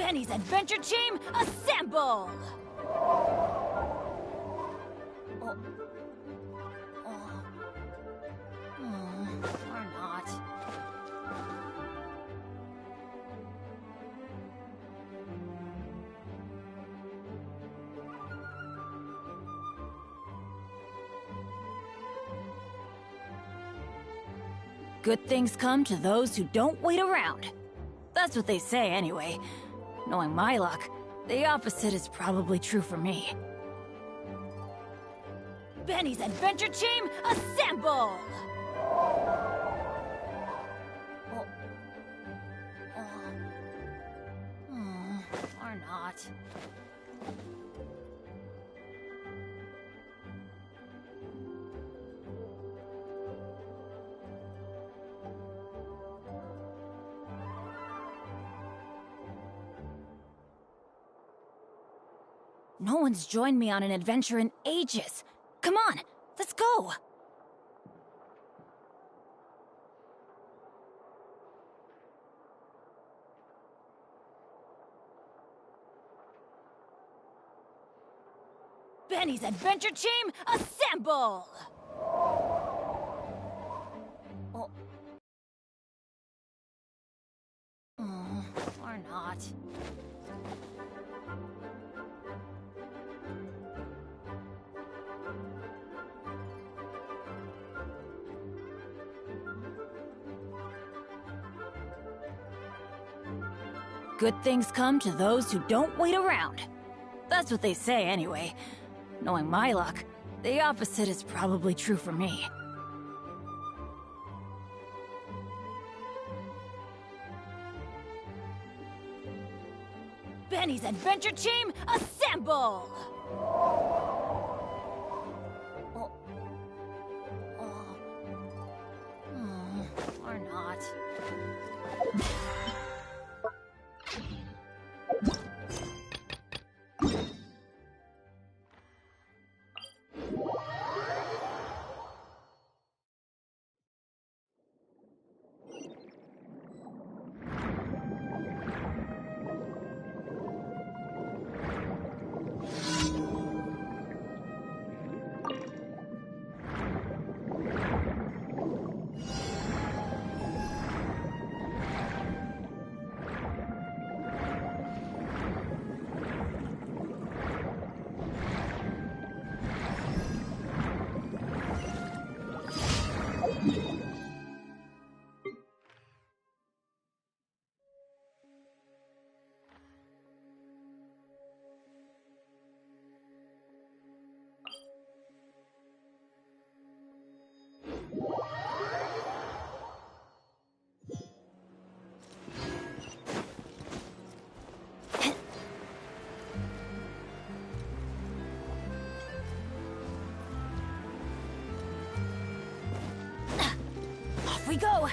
Benny's adventure team, assemble! Or not. Good things come to those who don't wait around. That's what they say anyway. Knowing my luck, the opposite is probably true for me. Benny's adventure team, assemble! Or not. No one's joined me on an adventure in ages. Come on, let's go! Benny's adventure team, assemble! Or not. Good things come to those who don't wait around. That's what they say anyway. Knowing my luck, the opposite is probably true for me. Benny's adventure team, assemble! Or not. We go!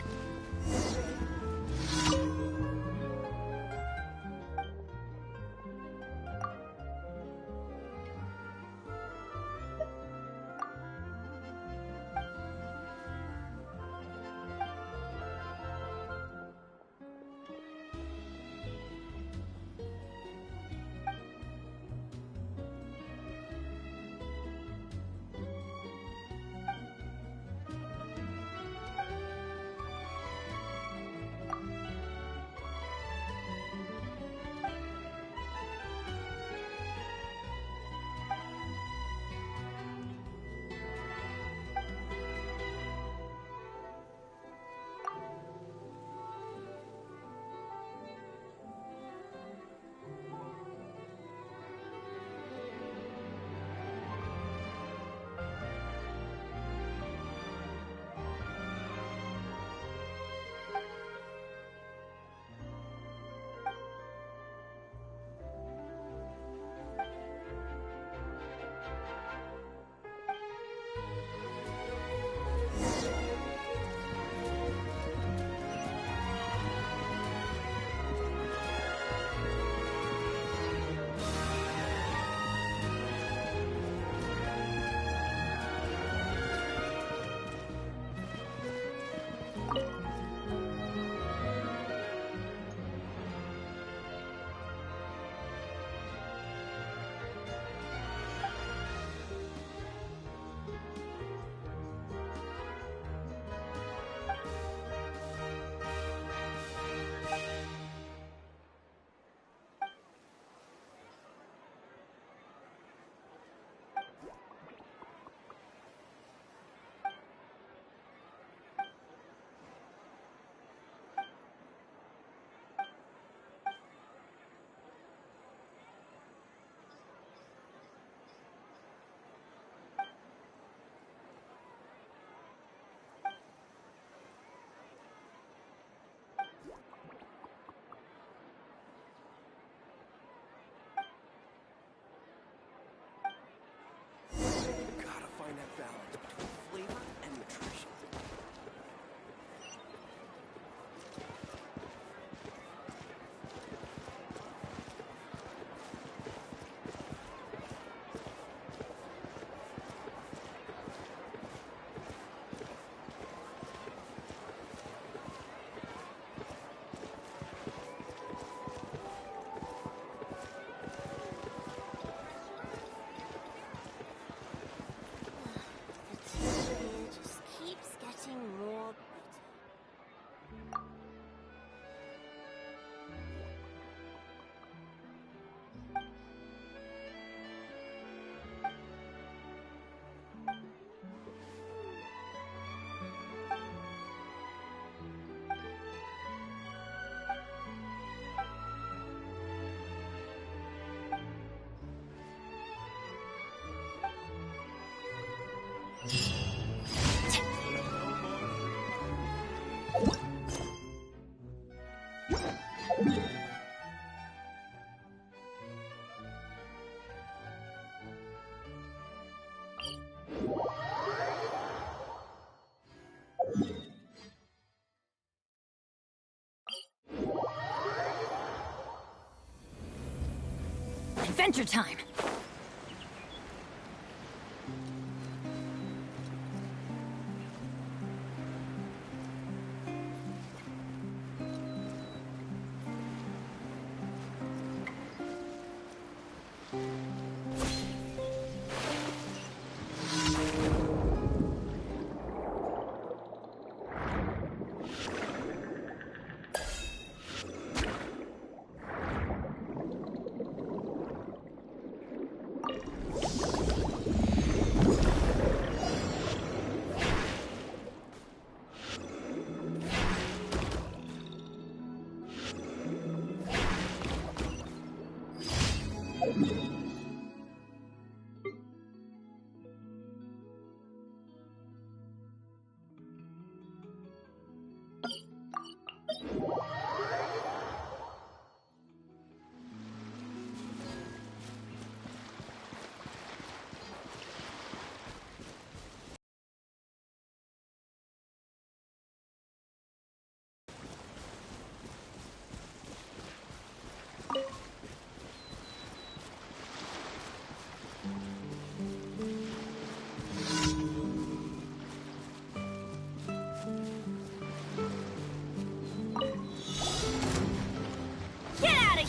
Adventure time!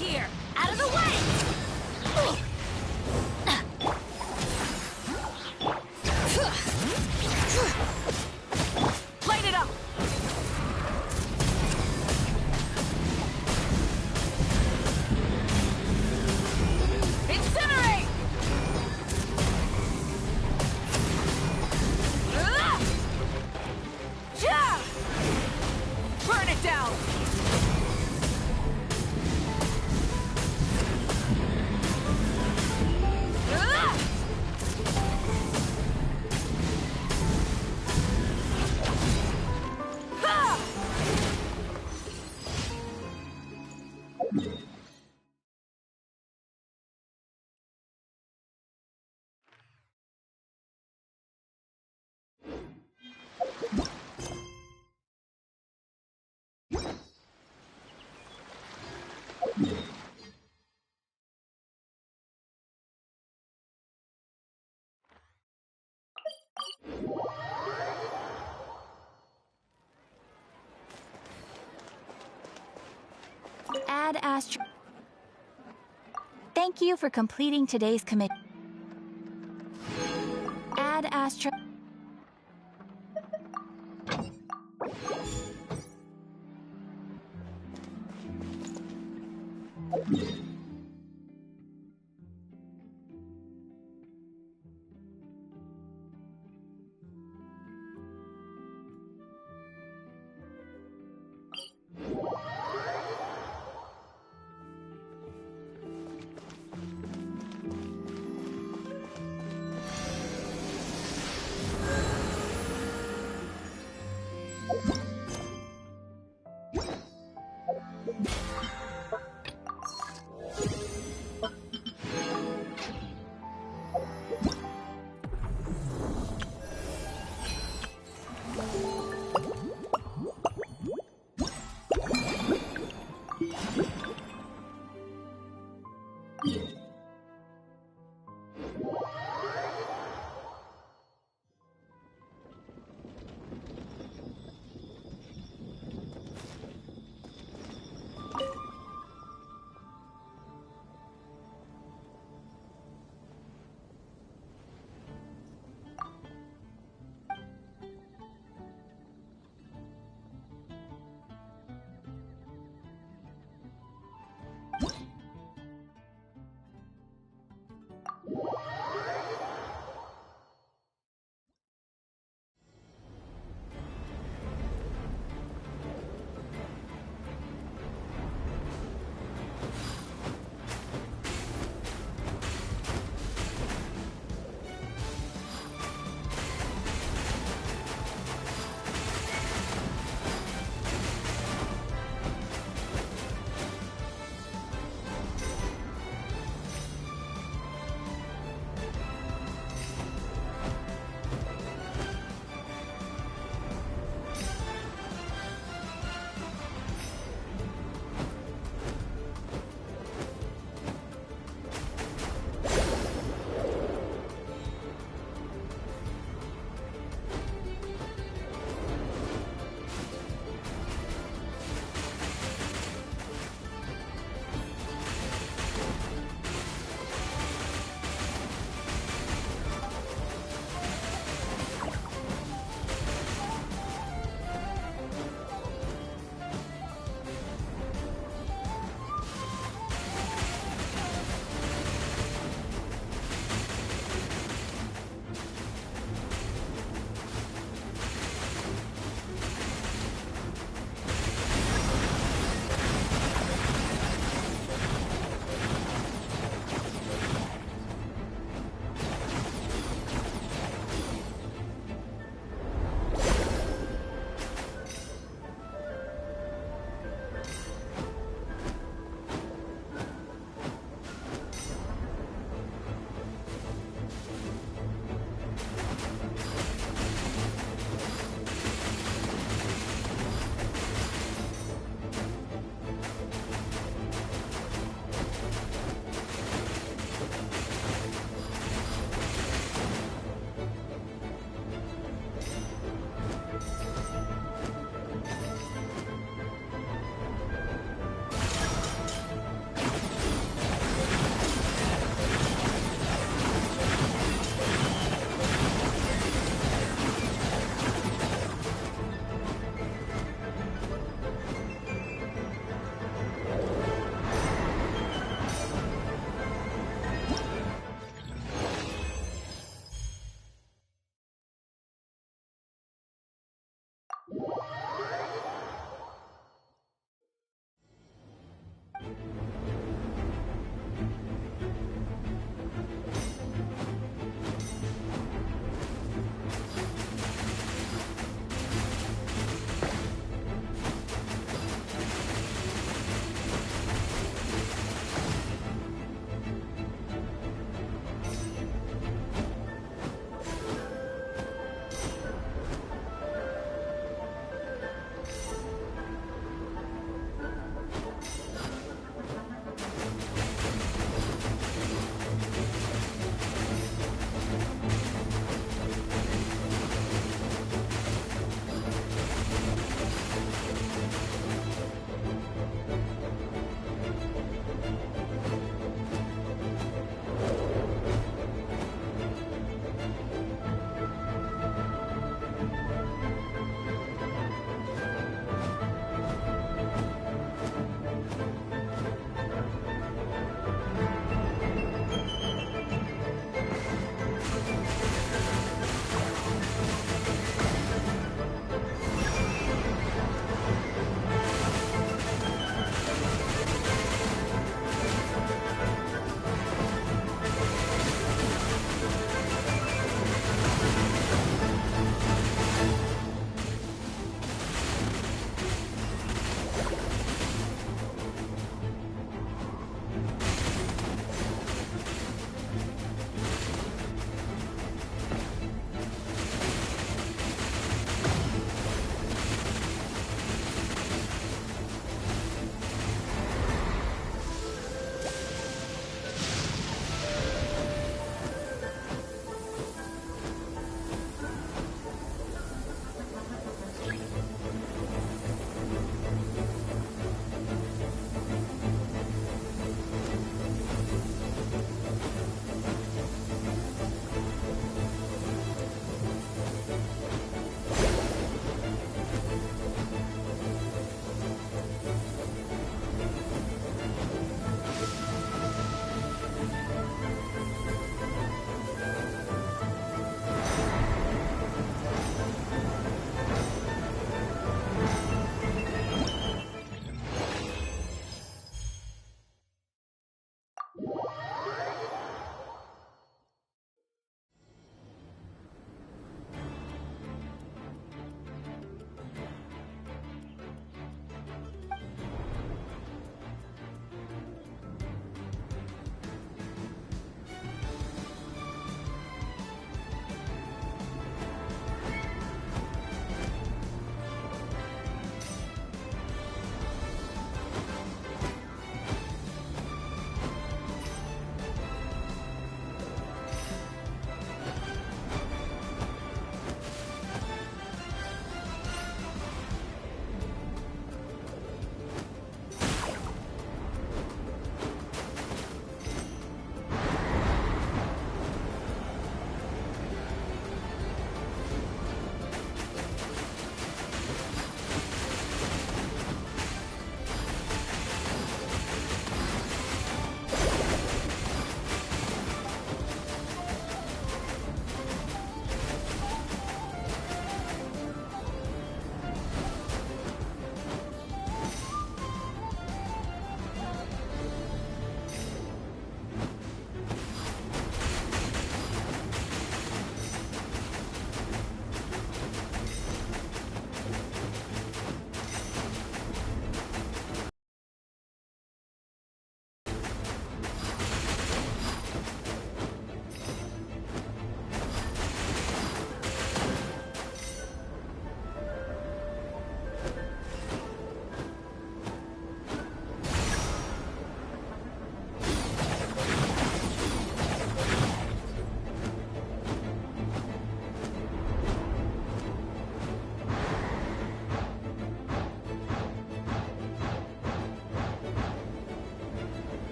Here! Out of the way! Light it up! Incinerate! Burn it down! Add astro. Thank you for completing today's commit. Add astro.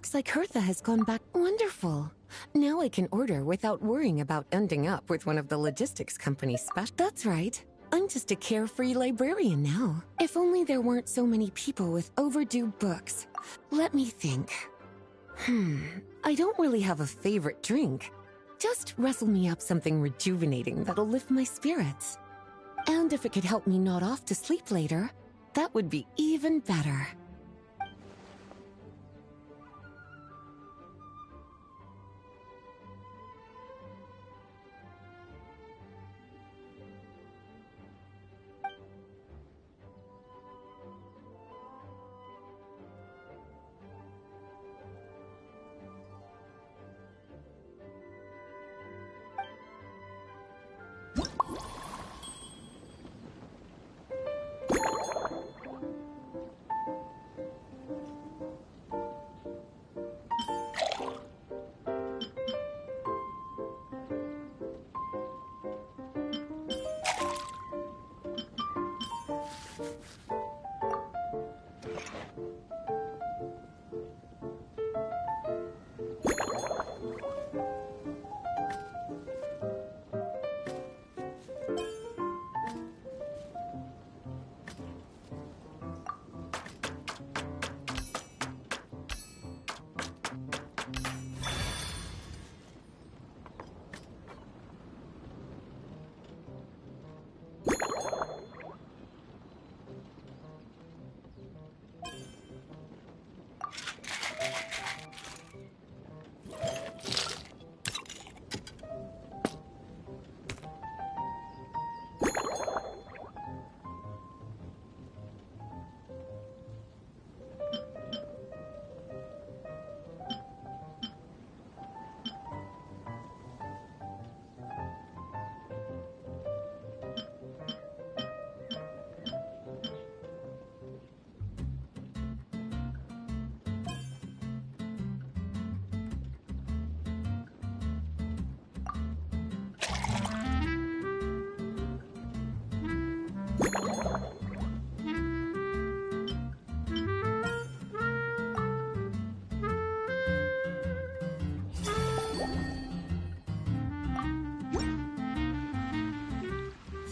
Looks like Hertha has gone back. Wonderful. Now I can order without worrying about ending up with one of the logistics company's special. That's right. I'm just a carefree librarian now. If only there weren't so many people with overdue books. Let me think. I don't really have a favorite drink. Just wrestle me up something rejuvenating that'll lift my spirits. And if it could help me nod off to sleep later, that would be even better.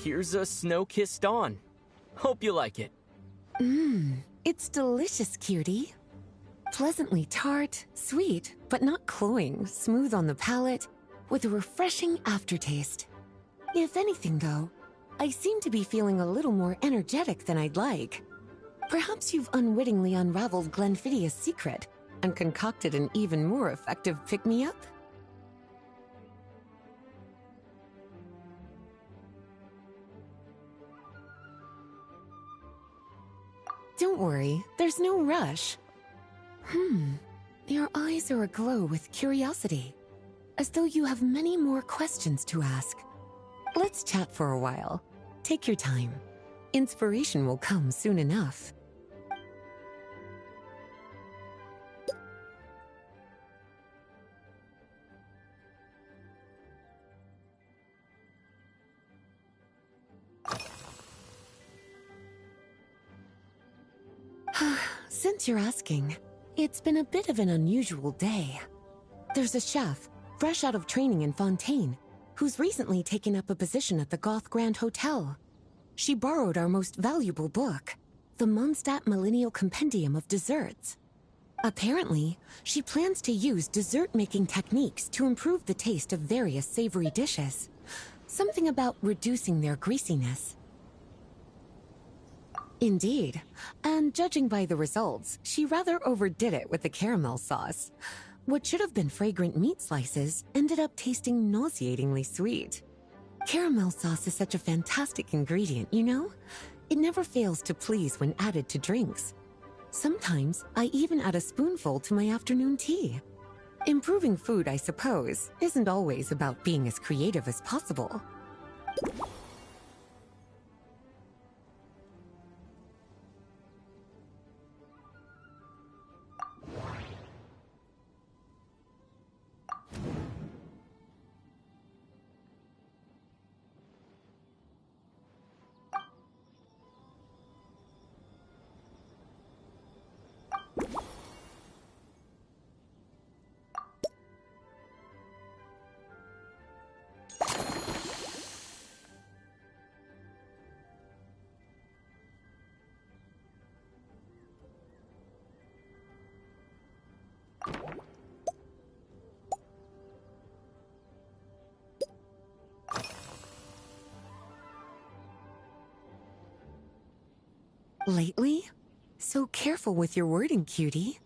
Here's a snow-kissed dawn. Hope you like it. It's delicious, cutie. Pleasantly tart, sweet, but not cloying, smooth on the palate, with a refreshing aftertaste. If anything, though, I seem to be feeling a little more energetic than I'd like. Perhaps you've unwittingly unraveled Glenfiddia's secret and concocted an even more effective pick-me-up? Don't worry, there's no rush. Your eyes are aglow with curiosity, as though you have many more questions to ask. Let's chat for a while. Take your time. Inspiration will come soon enough. Since you're asking, it's been a bit of an unusual day. There's a chef, fresh out of training in Fontaine, who's recently taken up a position at the Goth Grand Hotel. She borrowed our most valuable book, the Mondstadt Millennial Compendium of Desserts. Apparently, she plans to use dessert-making techniques to improve the taste of various savory dishes. Something about reducing their greasiness. Indeed, and judging by the results, she rather overdid it with the caramel sauce. What should have been fragrant meat slices ended up tasting nauseatingly sweet. Caramel sauce is such a fantastic ingredient, you know? It never fails to please when added to drinks. Sometimes I even add a spoonful to my afternoon tea. Improving food, I suppose, isn't always about being as creative as possible. Lately? So careful with your wording, cutie.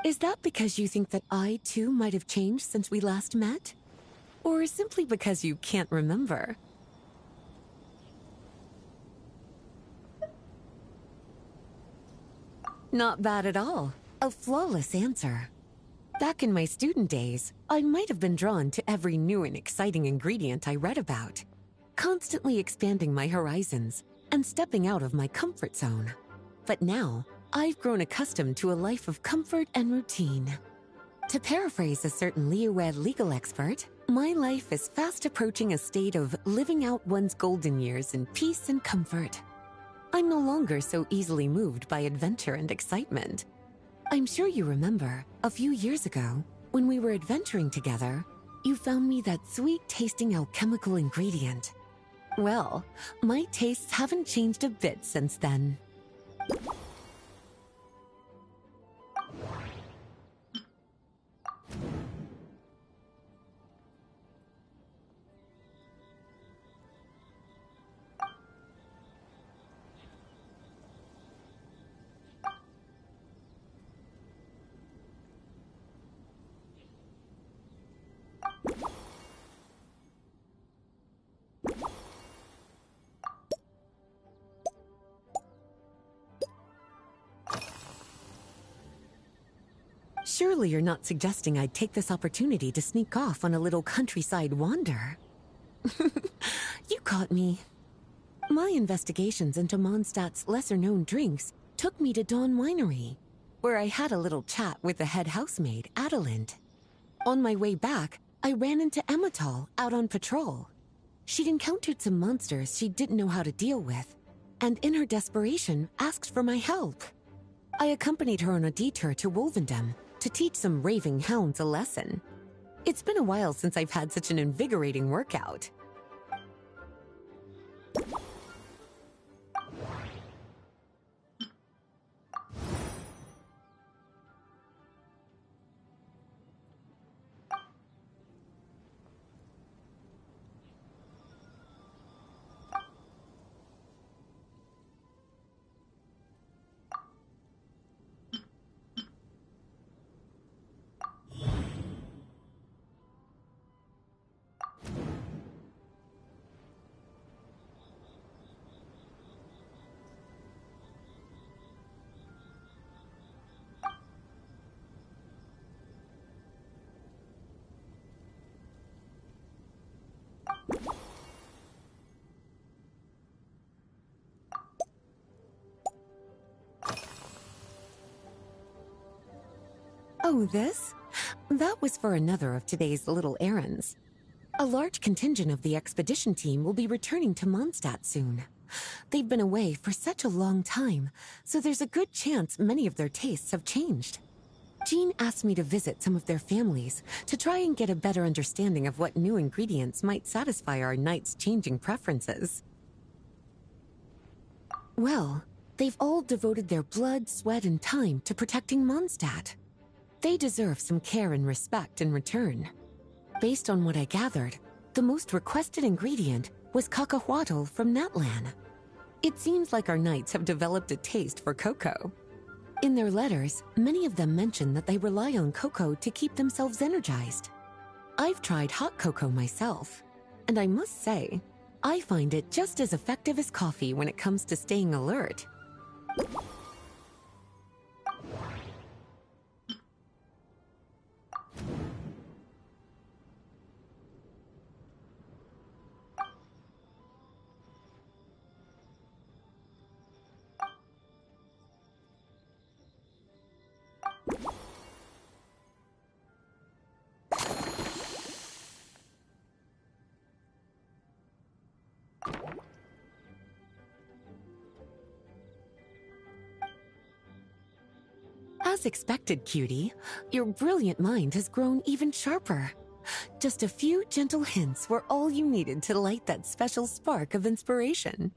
Is that because you think that I, too, might have changed since we last met? Or simply because you can't remember? Not bad at all. A flawless answer. Back in my student days, I might have been drawn to every new and exciting ingredient I read about, constantly expanding my horizons and stepping out of my comfort zone. But now, I've grown accustomed to a life of comfort and routine. To paraphrase a certain Leo-ed legal expert, my life is fast approaching a state of living out one's golden years in peace and comfort. I'm no longer so easily moved by adventure and excitement. I'm sure you remember, a few years ago, when we were adventuring together, you found me that sweet-tasting alchemical ingredient. Well, my tastes haven't changed a bit since then. Surely you're not suggesting I'd take this opportunity to sneak off on a little countryside wander? You caught me. My investigations into Mondstadt's lesser-known drinks took me to Dawn Winery, where I had a little chat with the head housemaid, Adelind. On my way back, I ran into Emmetall out on patrol. She'd encountered some monsters she didn't know how to deal with, and in her desperation, asked for my help. I accompanied her on a detour to Wolvendom to teach some raving hounds a lesson. It's been a while since I've had such an invigorating workout. Oh, this? That was for another of today's little errands. A large contingent of the expedition team will be returning to Mondstadt soon. They've been away for such a long time, so there's a good chance many of their tastes have changed. Jean asked me to visit some of their families to try and get a better understanding of what new ingredients might satisfy our knights' changing preferences. Well, they've all devoted their blood, sweat, and time to protecting Mondstadt. They deserve some care and respect in return. Based on what I gathered, the most requested ingredient was cacahuatl from Natlan. It seems like our knights have developed a taste for cocoa. In their letters, many of them mention that they rely on cocoa to keep themselves energized. I've tried hot cocoa myself, and I must say, I find it just as effective as coffee when it comes to staying alert. As expected, cutie, your brilliant mind has grown even sharper. Just a few gentle hints were all you needed to light that special spark of inspiration.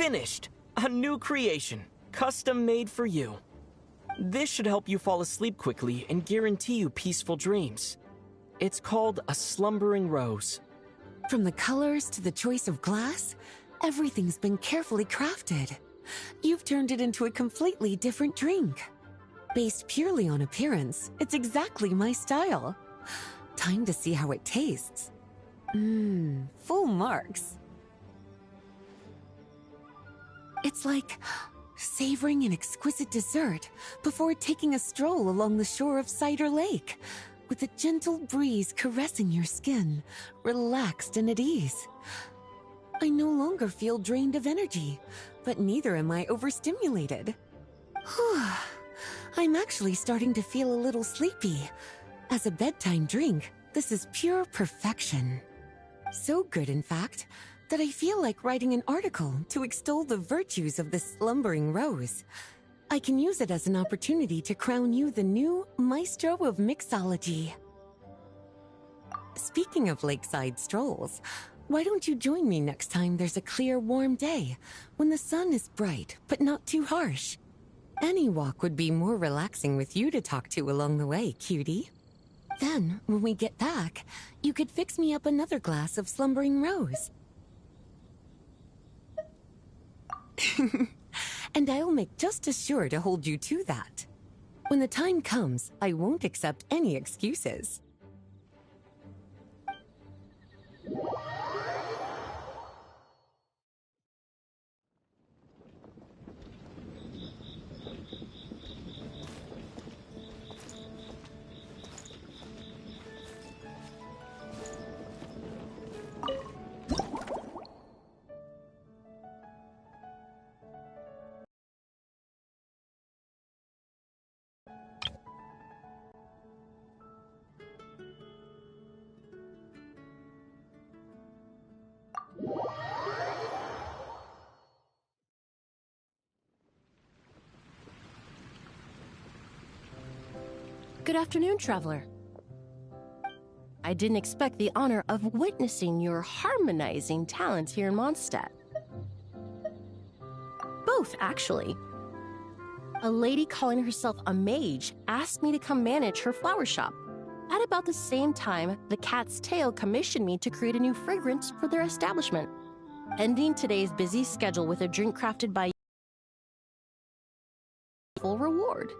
Finished! A new creation, custom made for you. This should help you fall asleep quickly and guarantee you peaceful dreams. It's called a slumbering rose. From the colors to the choice of glass, everything's been carefully crafted. You've turned it into a completely different drink. Based purely on appearance, it's exactly my style. Time to see how it tastes. Full marks. It's like savoring an exquisite dessert before taking a stroll along the shore of Cider Lake, with a gentle breeze caressing your skin, relaxed and at ease. I no longer feel drained of energy, but neither am I overstimulated. I'm actually starting to feel a little sleepy. As a bedtime drink, this is pure perfection. So good, in fact, that I feel like writing an article to extol the virtues of this slumbering rose. I can use it as an opportunity to crown you the new maestro of mixology. Speaking of lakeside strolls, why don't you join me next time there's a clear, warm day, when the sun is bright but not too harsh? Any walk would be more relaxing with you to talk to along the way, cutie. Then, when we get back, you could fix me up another glass of slumbering rose. And I'll make just as sure to hold you to that. When the time comes, I won't accept any excuses. Good afternoon, traveler. I didn't expect the honor of witnessing your harmonizing talents here in Mondstadt. Both, actually. A lady calling herself a mage asked me to come manage her flower shop. At about the same time, the Cat's Tail commissioned me to create a new fragrance for their establishment. Ending today's busy schedule with a drink crafted by full reward.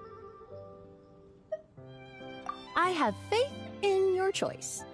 I have faith in your choice.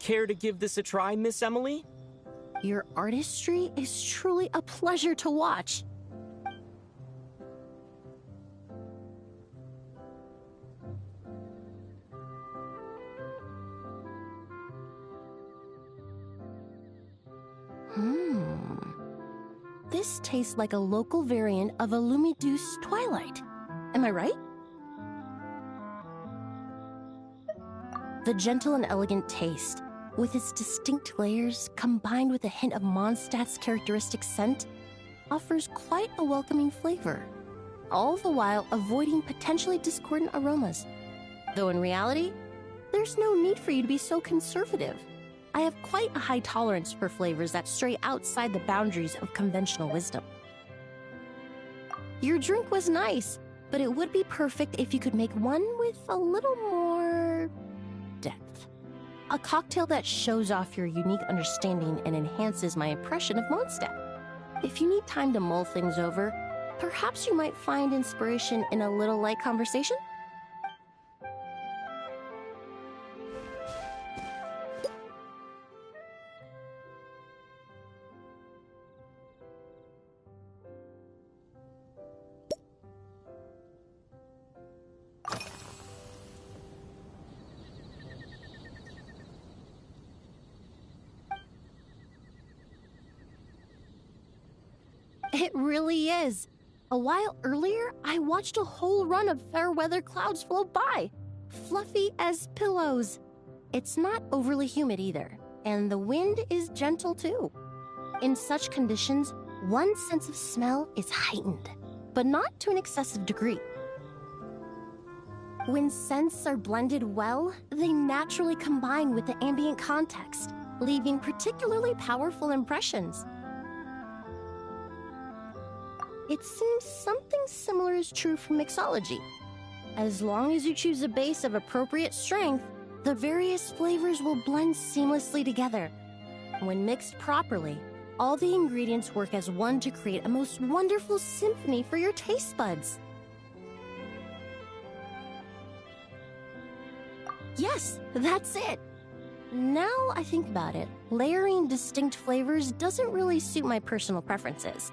Care to give this a try, Miss Emily? Your artistry is truly a pleasure to watch. This tastes like a local variant of a Lumiduce Twilight. Am I right? The gentle and elegant taste, with its distinct layers combined with a hint of Mondstadt's characteristic scent, offers quite a welcoming flavor, all the while avoiding potentially discordant aromas. Though in reality, there's no need for you to be so conservative. I have quite a high tolerance for flavors that stray outside the boundaries of conventional wisdom. Your drink was nice, but it would be perfect if you could make one with a little more depth. A cocktail that shows off your unique understanding and enhances my impression of Mondstadt. If you need time to mull things over, perhaps you might find inspiration in a little light conversation? It really is. A while earlier, I watched a whole run of fair weather clouds float by, fluffy as pillows. It's not overly humid either, and the wind is gentle too. In such conditions, one's sense of smell is heightened, but not to an excessive degree. When scents are blended well, they naturally combine with the ambient context, leaving particularly powerful impressions. It seems something similar is true for mixology. As long as you choose a base of appropriate strength, the various flavors will blend seamlessly together. When mixed properly, all the ingredients work as one to create a most wonderful symphony for your taste buds. Yes, that's it. Now I think about it, layering distinct flavors doesn't really suit my personal preferences.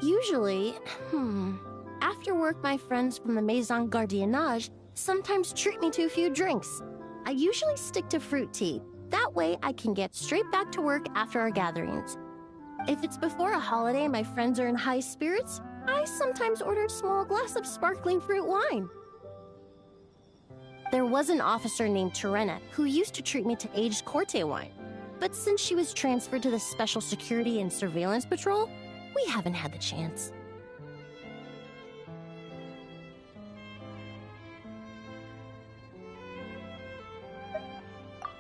Usually, after work, my friends from the Maison Gardiennage sometimes treat me to a few drinks. I usually stick to fruit tea. That way I can get straight back to work after our gatherings. If it's before a holiday and my friends are in high spirits, I sometimes order a small glass of sparkling fruit wine. There was an officer named Terena who used to treat me to aged Corte wine. But since she was transferred to the Special Security and Surveillance Patrol, we haven't had the chance.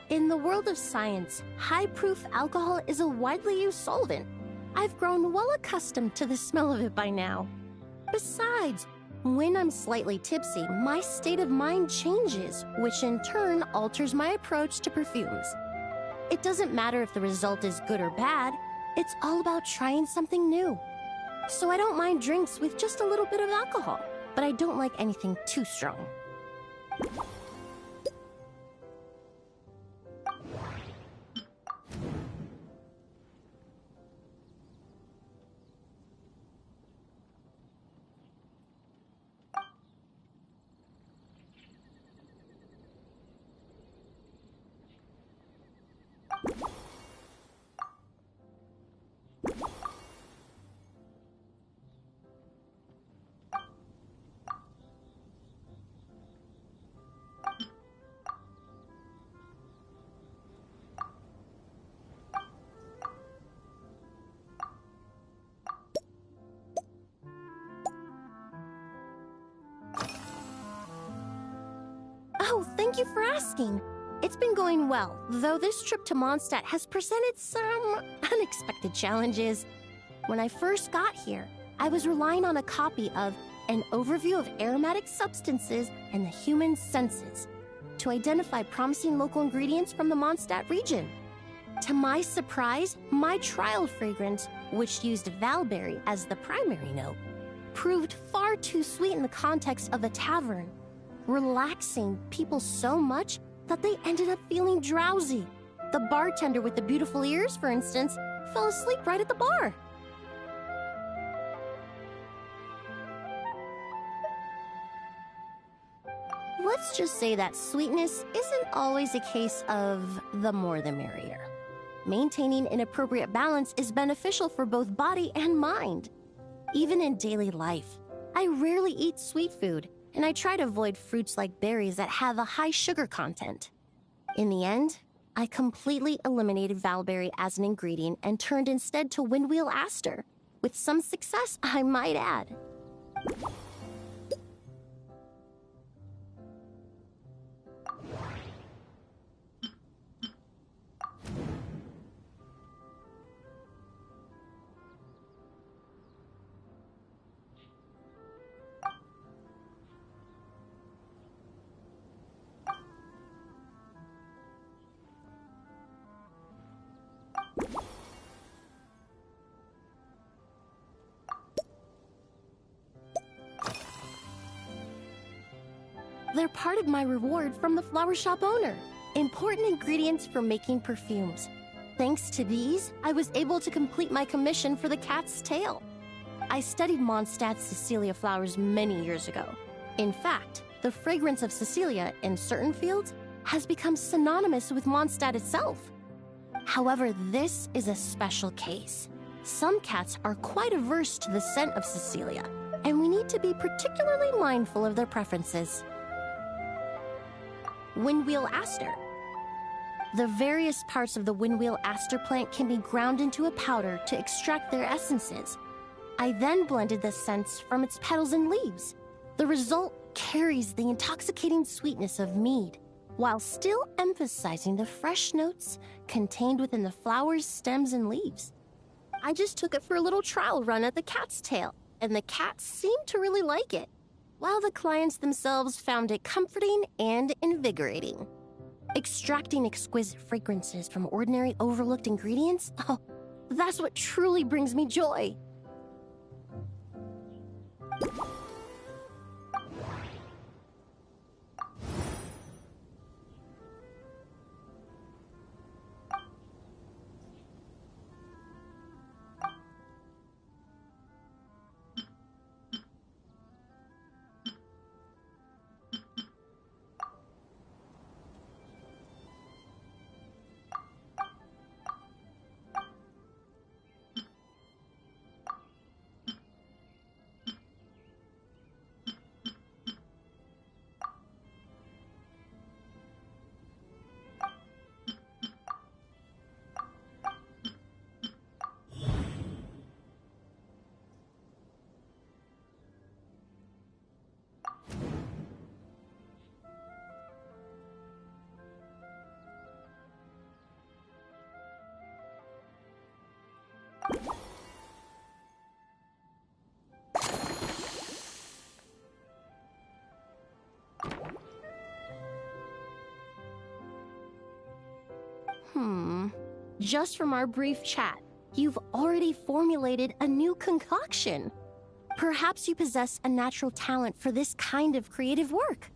In the world of science, high-proof alcohol is a widely used solvent. I've grown well accustomed to the smell of it by now. Besides, when I'm slightly tipsy, my state of mind changes, which in turn alters my approach to perfumes. It doesn't matter if the result is good or bad, it's all about trying something new. So I don't mind drinks with just a little bit of alcohol, but I don't like anything too strong. Oh, thank you for asking. It's been going well, though this trip to Mondstadt has presented some unexpected challenges. When I first got here, I was relying on a copy of An Overview of Aromatic Substances and the Human Senses to identify promising local ingredients from the Mondstadt region. To my surprise, my trial fragrance, which used valberry as the primary note, proved far too sweet in the context of a tavern, relaxing people so much that they ended up feeling drowsy. The bartender with the beautiful ears, for instance, fell asleep right at the bar. Let's just say that sweetness isn't always a case of the more the merrier. Maintaining an appropriate balance is beneficial for both body and mind. Even in daily life, I rarely eat sweet food, and I try to avoid fruits like berries that have a high sugar content. In the end, I completely eliminated valberry as an ingredient and turned instead to windwheel aster, with some success, I might add. They're part of my reward from the flower shop owner. Important ingredients for making perfumes. Thanks to these, I was able to complete my commission for the cat's tail. I studied Mondstadt's Cecilia flowers many years ago. In fact, the fragrance of Cecilia in certain fields has become synonymous with Mondstadt itself. However, this is a special case. Some cats are quite averse to the scent of Cecilia, and we need to be particularly mindful of their preferences. Windwheel aster. The various parts of the windwheel aster plant can be ground into a powder to extract their essences. I then blended the scents from its petals and leaves. The result carries the intoxicating sweetness of mead, while still emphasizing the fresh notes contained within the flower's stems and leaves. I just took it for a little trial run at the cat's tail, and the cats seemed to really like it, while the clients themselves found it comforting and invigorating. Extracting exquisite fragrances from ordinary overlooked ingredients? Oh, that's what truly brings me joy. Just from our brief chat, you've already formulated a new concoction. Perhaps you possess a natural talent for this kind of creative work.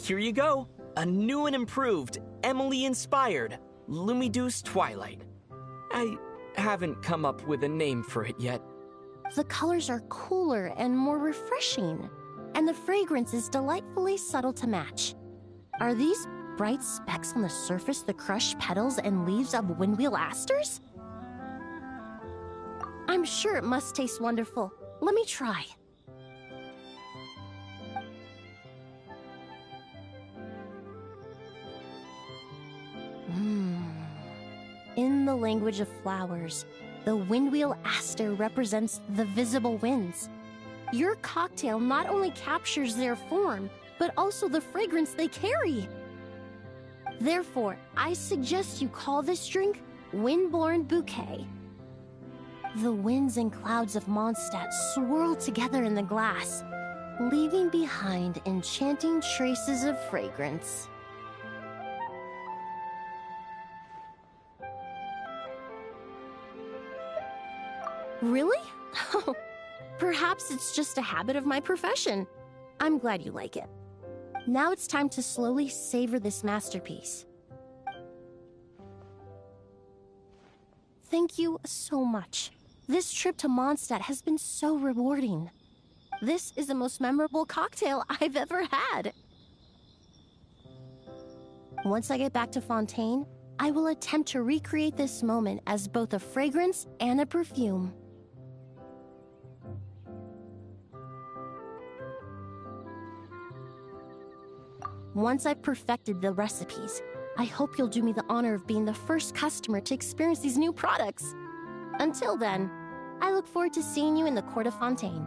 Here you go. A new and improved, Emily-inspired, Lumiduce Twilight. I haven't come up with a name for it yet. The colors are cooler and more refreshing, and the fragrance is delightfully subtle to match. Are these bright specks on the surface the crushed petals and leaves of windwheel asters? I'm sure it must taste wonderful. Let me try. In the language of flowers, the windwheel aster represents the visible winds. Your cocktail not only captures their form, but also the fragrance they carry. Therefore, I suggest you call this drink Windborne Bouquet. The winds and clouds of Mondstadt swirl together in the glass, leaving behind enchanting traces of fragrance. Really? Oh, perhaps it's just a habit of my profession. I'm glad you like it. Now it's time to slowly savor this masterpiece. Thank you so much. This trip to Mondstadt has been so rewarding. This is the most memorable cocktail I've ever had. Once I get back to Fontaine, I will attempt to recreate this moment as both a fragrance and a perfume. Once I've perfected the recipes, I hope you'll do me the honor of being the first customer to experience these new products. Until then, I look forward to seeing you in the Court of Fontaine.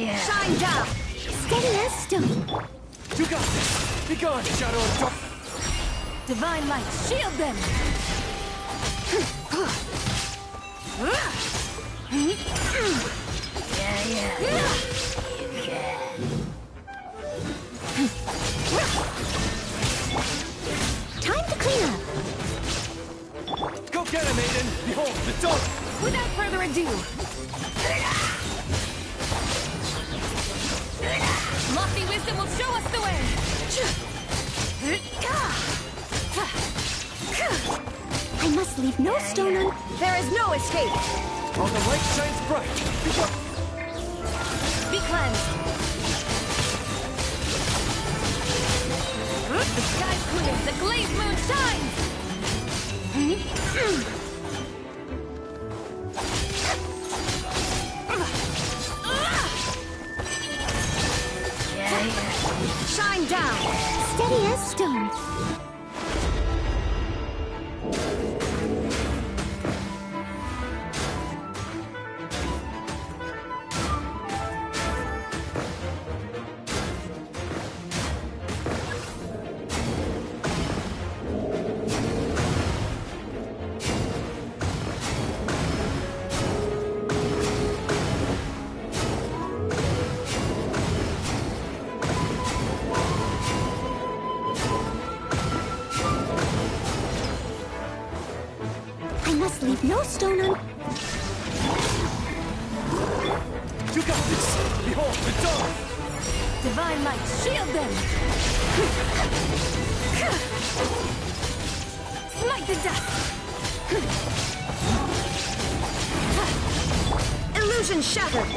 yeah. Shine down! Steady as stone. You got this! Be gone, shadow of dark! Divine light, shield them! Yeah. Time to clean up. Go get him, Aiden! Behold, the dog! Without further ado, lofty wisdom will show us the way! I must leave no stone un... There is no escape. While the light shines bright, Be cleansed! The sky's clear, the glazed moon shines! Shine down. Steady as stone. Leave no stone un... you got this! Behold, the dog! Divine light, shield them! Smite the dust! Illusion shattered.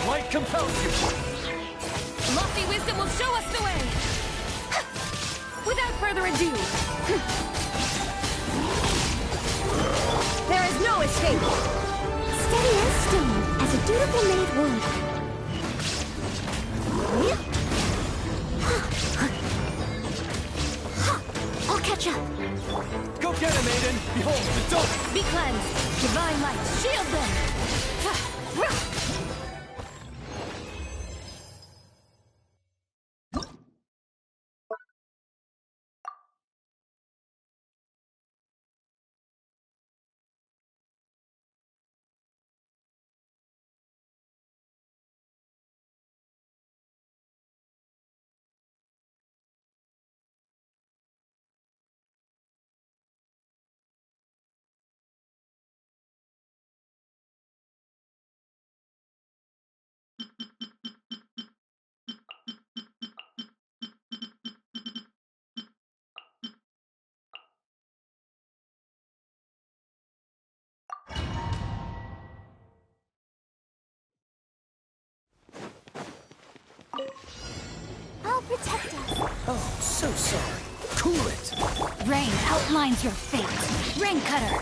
Light compels you! Lofty wisdom will show us the way! Without further ado, there is no escape. Steady as stone, as a dutiful maid would. I'll catch up. Go get him, Aiden! Behold, the dog! be cleansed! Divine light, shield them! I'll protect us. Oh, so sorry. Cool it! Rain outlines your fate. Rain cutter.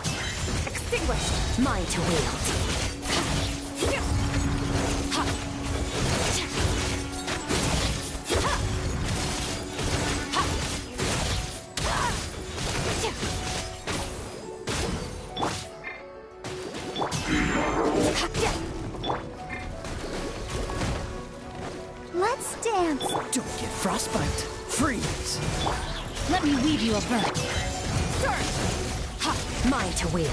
Extinguished. Mine to wield. Let's dance. Don't get frostbite. Freeze! Let me weave you a bird. Mine to wield.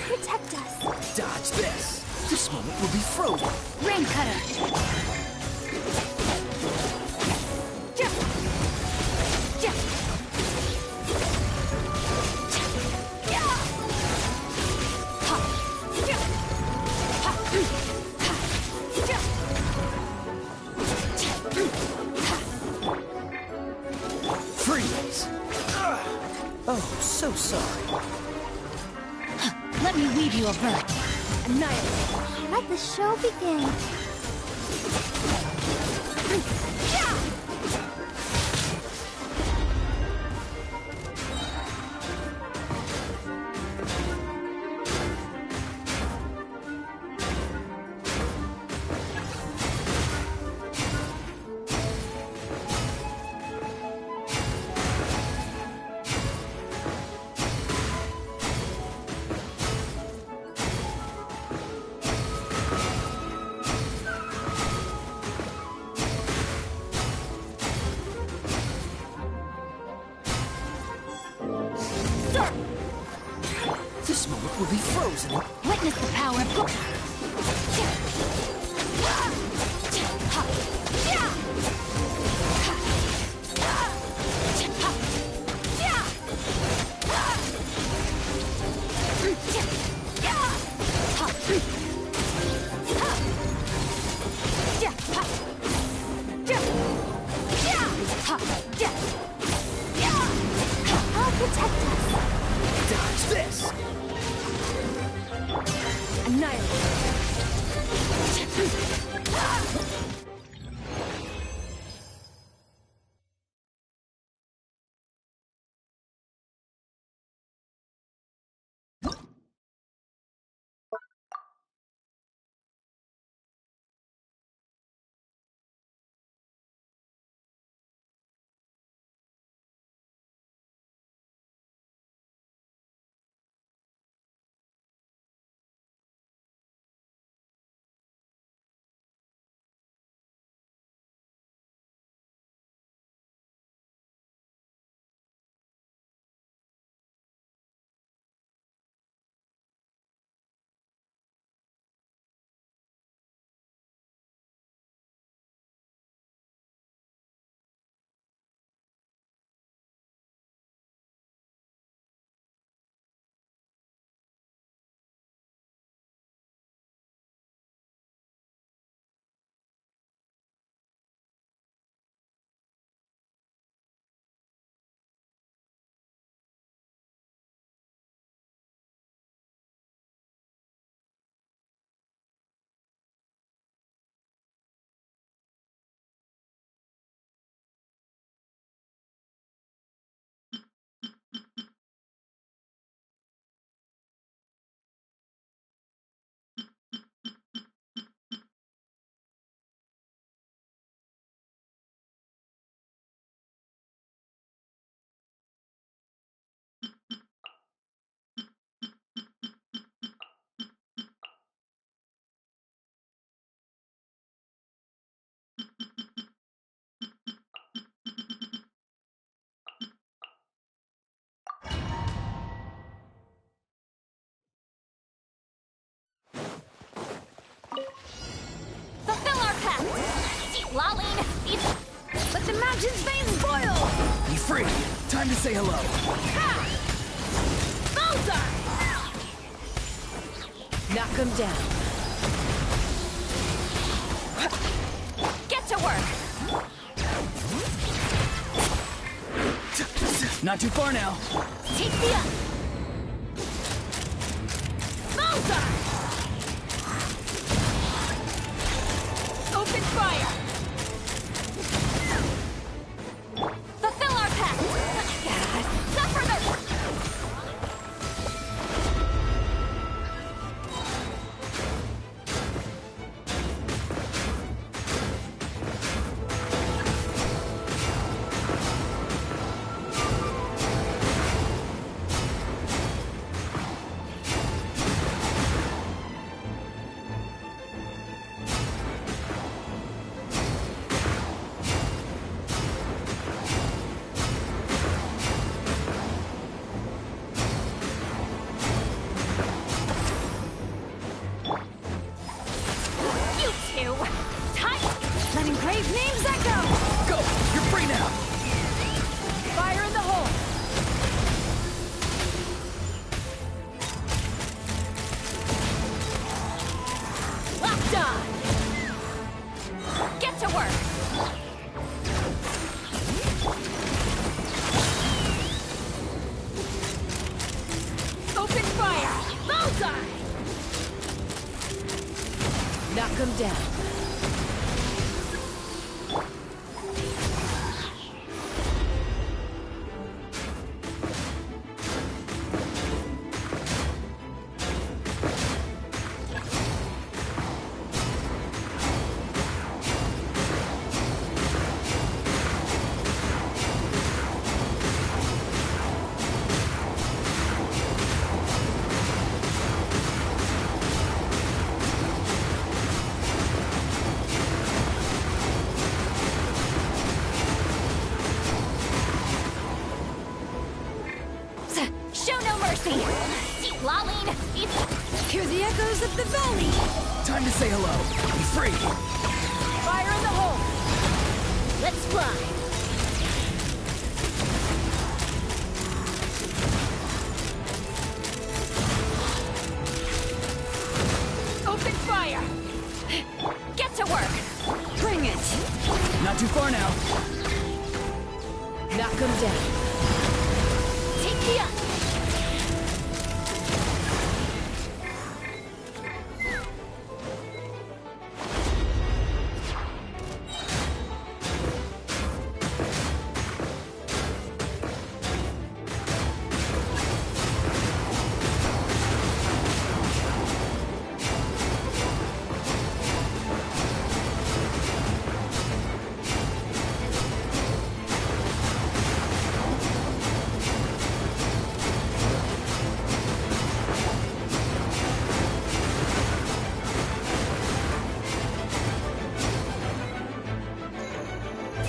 Protect us. Dodge this. This moment will be frozen. Rain cutter. Freeze! Oh, so sorry. Let me weave you a verse. Annihilate. Let the show begin. This moment will be frozen. Witness the power of God. I'll protect us. Dodge this! Fulfill our pact! Lolling! Let the mountain's veins boil! Be free! Time to say hello. Bullseye! Knock him down. Get to work! Not too far now. Take me up! Bullseye! Open fire! Fulfill our pact! Suffer the... 'em down. Show no mercy! Lolling! Hear the echoes of the valley! Time to say hello. Be free. Fire in the hole! Let's fly! Open fire! Get to work! Bring it! Not too far now. Knock 'em down. Take me up!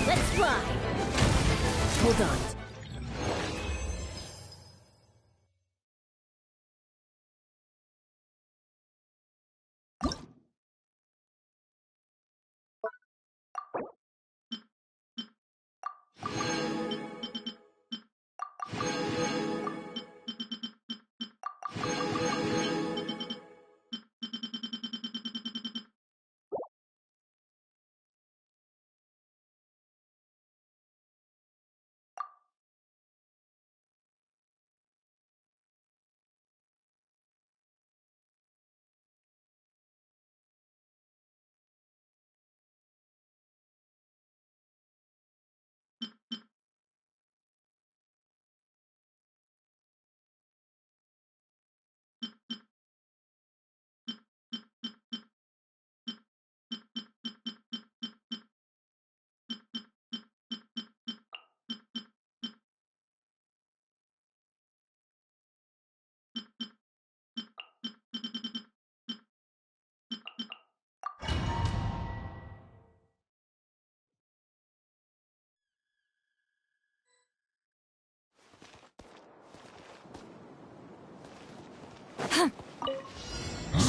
Let's fly! Hold on.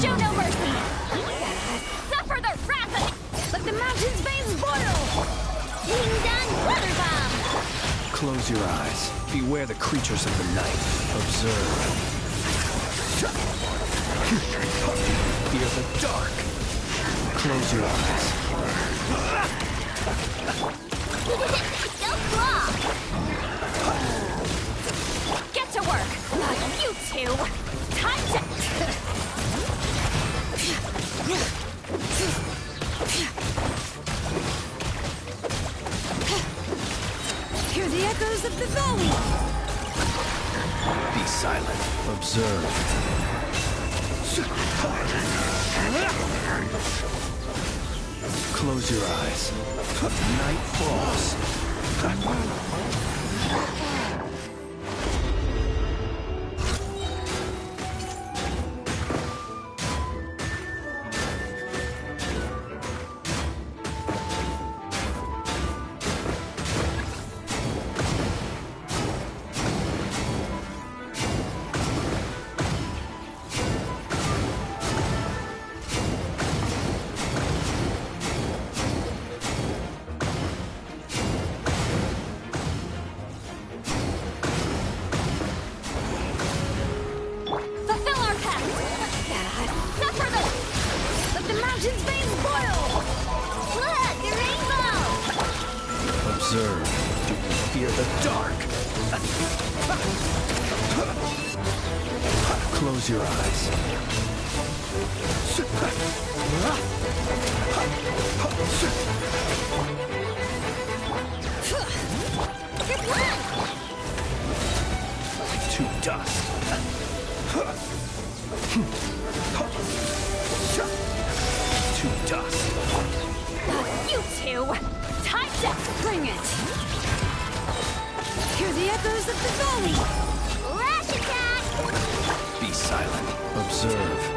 Show no mercy! Suffer the wrath of... Let the mountain's veins boil! Ding-dong water bomb! Close your eyes. Beware the creatures of the night. Observe. Fear the dark. Close your eyes. Don't claw! Get to work! You two! Time to... Hear the echoes of the valley! Be silent. Observe. Close your eyes. Night falls. Observe. Do you fear the dark? Close your eyes. To dust. To dust. You two! Time to bring it! Hear the echoes of the valley! Rash attack! Be silent. Observe.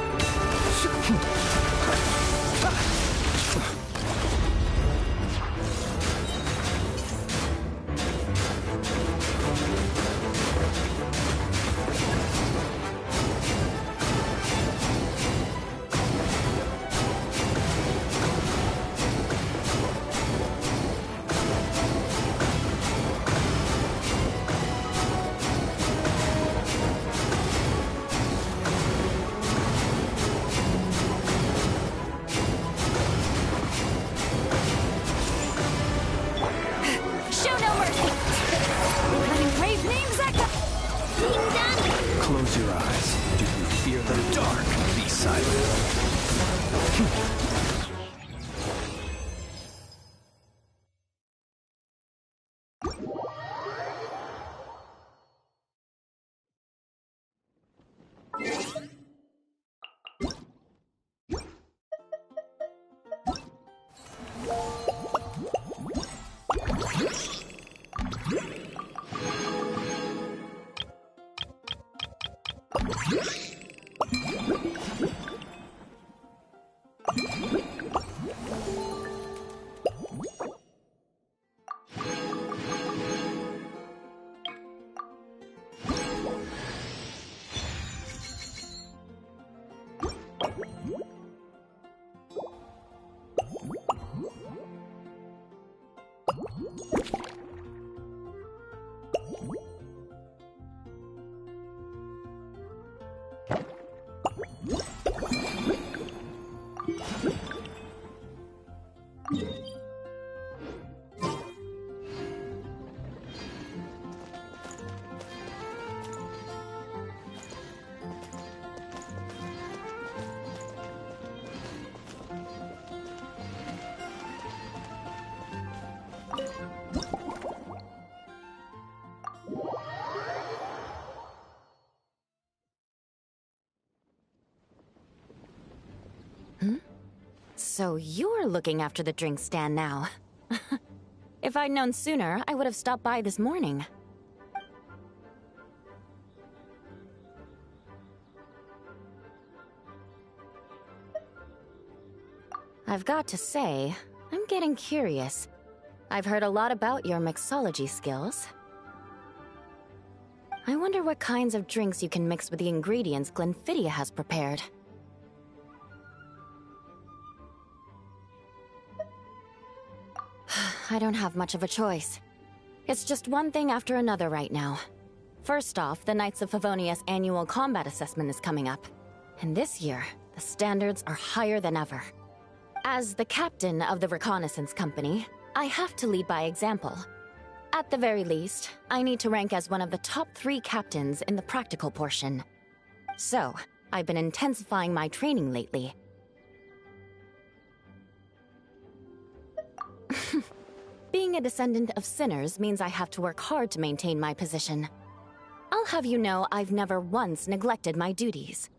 Show no mercy! Letting brave names echo! Being done! Close your eyes. Do you fear the dark? Be silent. So you're looking after the drink stand now. If I'd known sooner, I would have stopped by this morning. I've got to say, I'm getting curious. I've heard a lot about your mixology skills. I wonder what kinds of drinks you can mix with the ingredients Glenfiddich has prepared. I don't have much of a choice. It's just one thing after another right now. First off, the Knights of Favonius annual combat assessment is coming up. And this year, the standards are higher than ever. As the captain of the reconnaissance company, I have to lead by example. At the very least, I need to rank as one of the top 3 captains in the practical portion. So, I've been intensifying my training lately. Being a descendant of sinners means I have to work hard to maintain my position. I'll have you know I've never once neglected my duties.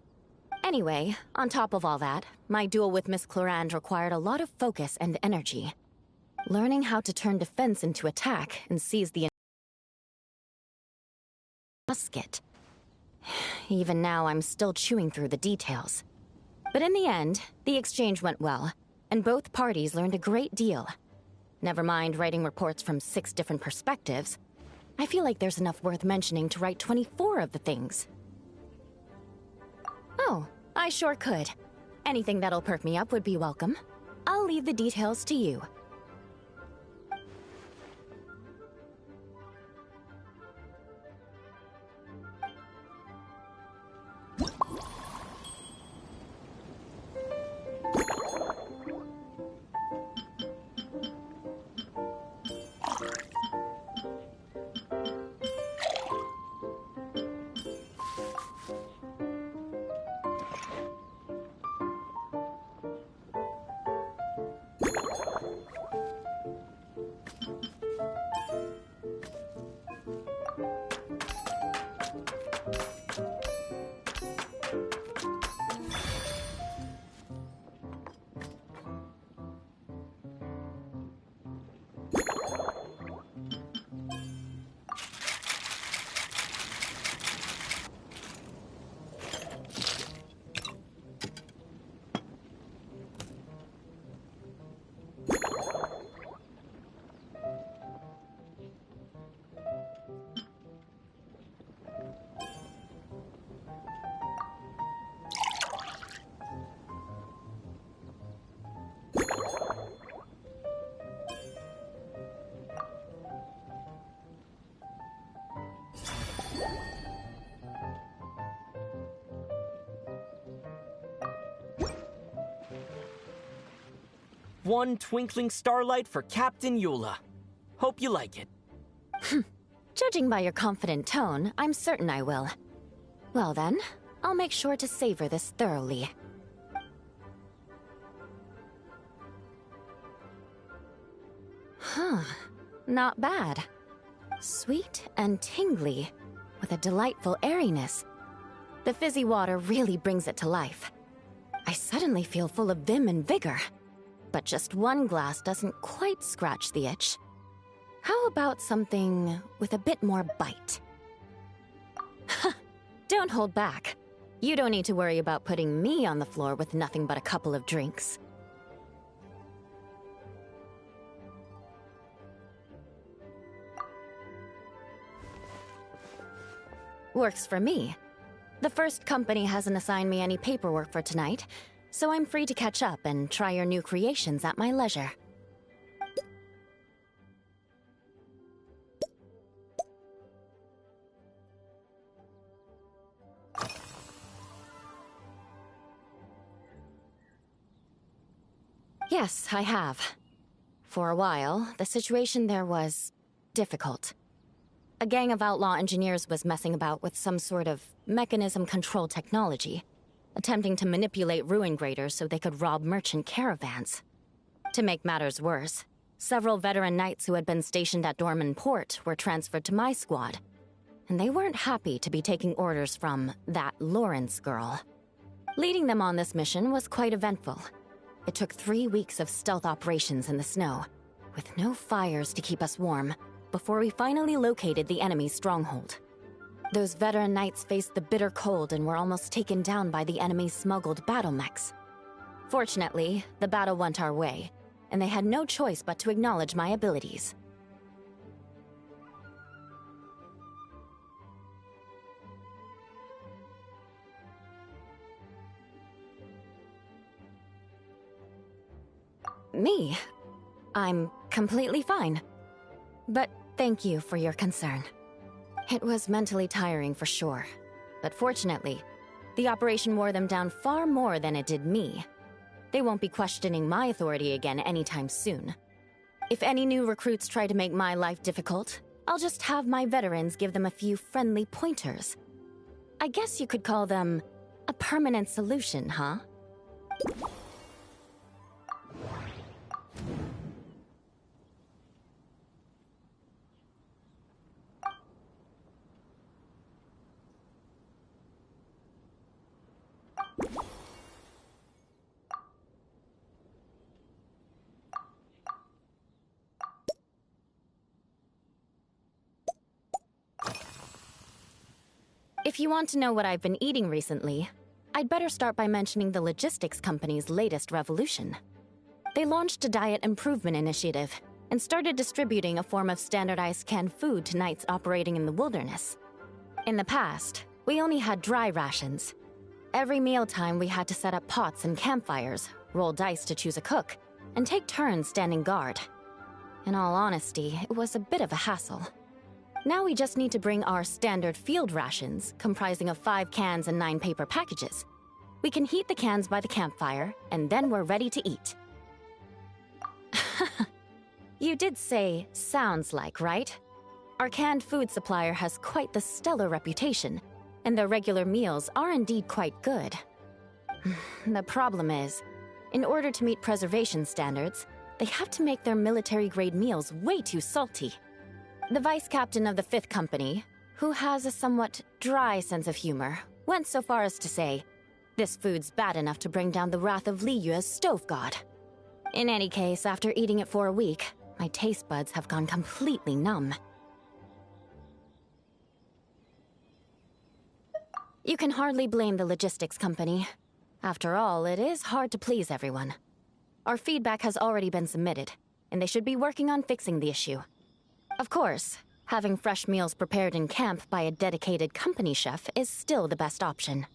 Anyway, on top of all that, my duel with Miss Clorand required a lot of focus and energy. Learning how to turn defense into attack and seize the musket. Even now, I'm still chewing through the details. But in the end, the exchange went well, and both parties learned a great deal. Never mind writing reports from 6 different perspectives. I feel like there's enough worth mentioning to write 24 of the things. Oh, I sure could. Anything that'll perk me up would be welcome. I'll leave the details to you. One twinkling starlight for Captain Eula. Hope you like it. Judging by your confident tone, I'm certain I will. Well then, I'll make sure to savor this thoroughly. Huh. Not bad. Sweet and tingly, with a delightful airiness. The fizzy water really brings it to life. I suddenly feel full of vim and vigor. But just one glass doesn't quite scratch the itch. How about something with a bit more bite? Don't hold back. You don't need to worry about putting me on the floor with nothing but a couple of drinks. Works for me. The first company hasn't assigned me any paperwork for tonight, so I'm free to catch up and try your new creations at my leisure. Yes, I have. For a while, the situation there was difficult. A gang of outlaw engineers was messing about with some sort of mechanism control technology, attempting to manipulate ruin graders so they could rob merchant caravans. To make matters worse, several veteran knights who had been stationed at Dorman Port were transferred to my squad, and they weren't happy to be taking orders from that Lawrence girl. Leading them on this mission was quite eventful. It took 3 weeks of stealth operations in the snow, with no fires to keep us warm, before we finally located the enemy's stronghold. Those veteran knights faced the bitter cold and were almost taken down by the enemy's smuggled battle mechs. Fortunately, the battle went our way, and they had no choice but to acknowledge my abilities. Me? I'm completely fine. But thank you for your concern. It was mentally tiring for sure, but fortunately, the operation wore them down far more than it did me. They won't be questioning my authority again anytime soon. If any new recruits try to make my life difficult, I'll just have my veterans give them a few friendly pointers. I guess you could call them a permanent solution, huh? If you want to know what I've been eating recently, I'd better start by mentioning the logistics company's latest revolution. They launched a diet improvement initiative and started distributing a form of standardized canned food to knights operating in the wilderness. In the past, we only had dry rations. Every mealtime we had to set up pots and campfires, roll dice to choose a cook, and take turns standing guard. In all honesty, it was a bit of a hassle. Now we just need to bring our standard field rations, comprising of 5 cans and 9 paper packages. We can heat the cans by the campfire, and then we're ready to eat. You did say, sounds like, right? Our canned food supplier has quite the stellar reputation, and their regular meals are indeed quite good. The problem is, in order to meet preservation standards, they have to make their military-grade meals way too salty. The vice captain of the 5th Company, who has a somewhat dry sense of humor, went so far as to say, this food's bad enough to bring down the wrath of Liyue's stove god. In any case, after eating it for a week, my taste buds have gone completely numb. You can hardly blame the logistics company. After all, it is hard to please everyone. Our feedback has already been submitted, and they should be working on fixing the issue. Of course, having fresh meals prepared in camp by a dedicated company chef is still the best option.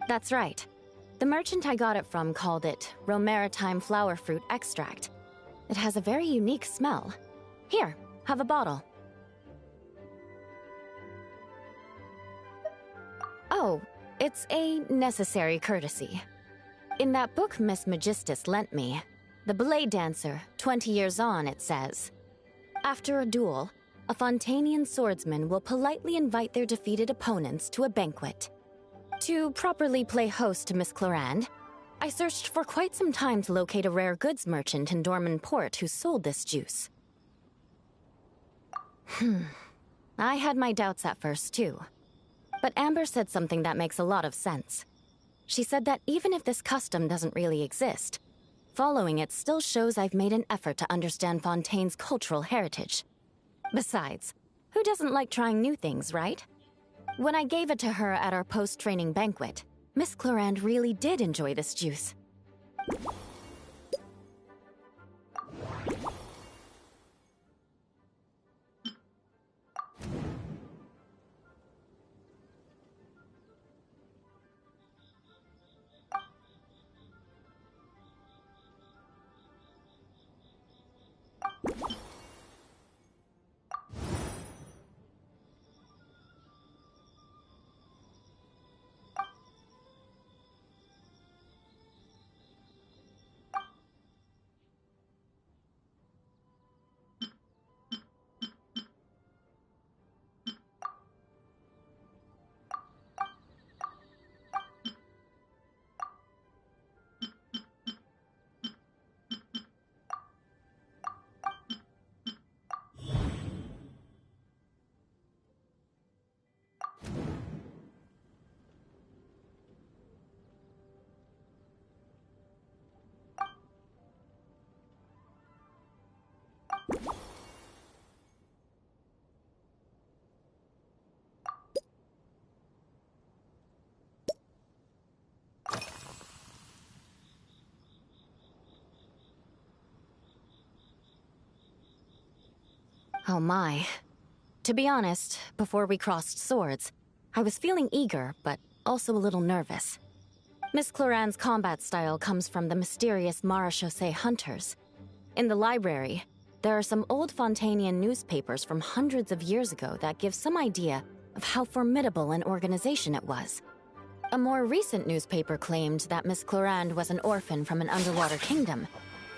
That's right. The merchant I got it from called it Romaritime flower fruit extract. It has a very unique smell. Here, have a bottle. Oh, it's a necessary courtesy. In that book Miss Magistus lent me, The Blade Dancer, 20 Years On, it says, after a duel, a Fontanian swordsman will politely invite their defeated opponents to a banquet. To properly play host to Miss Clorand, I searched for quite some time to locate a rare goods merchant in Dorman Port who sold this juice. I had my doubts at first, too. But Amber said something that makes a lot of sense. She said that even if this custom doesn't really exist, following it still shows I've made an effort to understand Fontaine's cultural heritage. Besides, who doesn't like trying new things, right? When I gave it to her at our post-training banquet, Miss Clorand really did enjoy this juice. Oh my. To be honest, before we crossed swords, I was feeling eager, but also a little nervous. Miss Clorand's combat style comes from the mysterious Marechaussee hunters. In the library, there are some old Fontanian newspapers from hundreds of years ago that give some idea of how formidable an organization it was. A more recent newspaper claimed that Miss Clorand was an orphan from an underwater kingdom,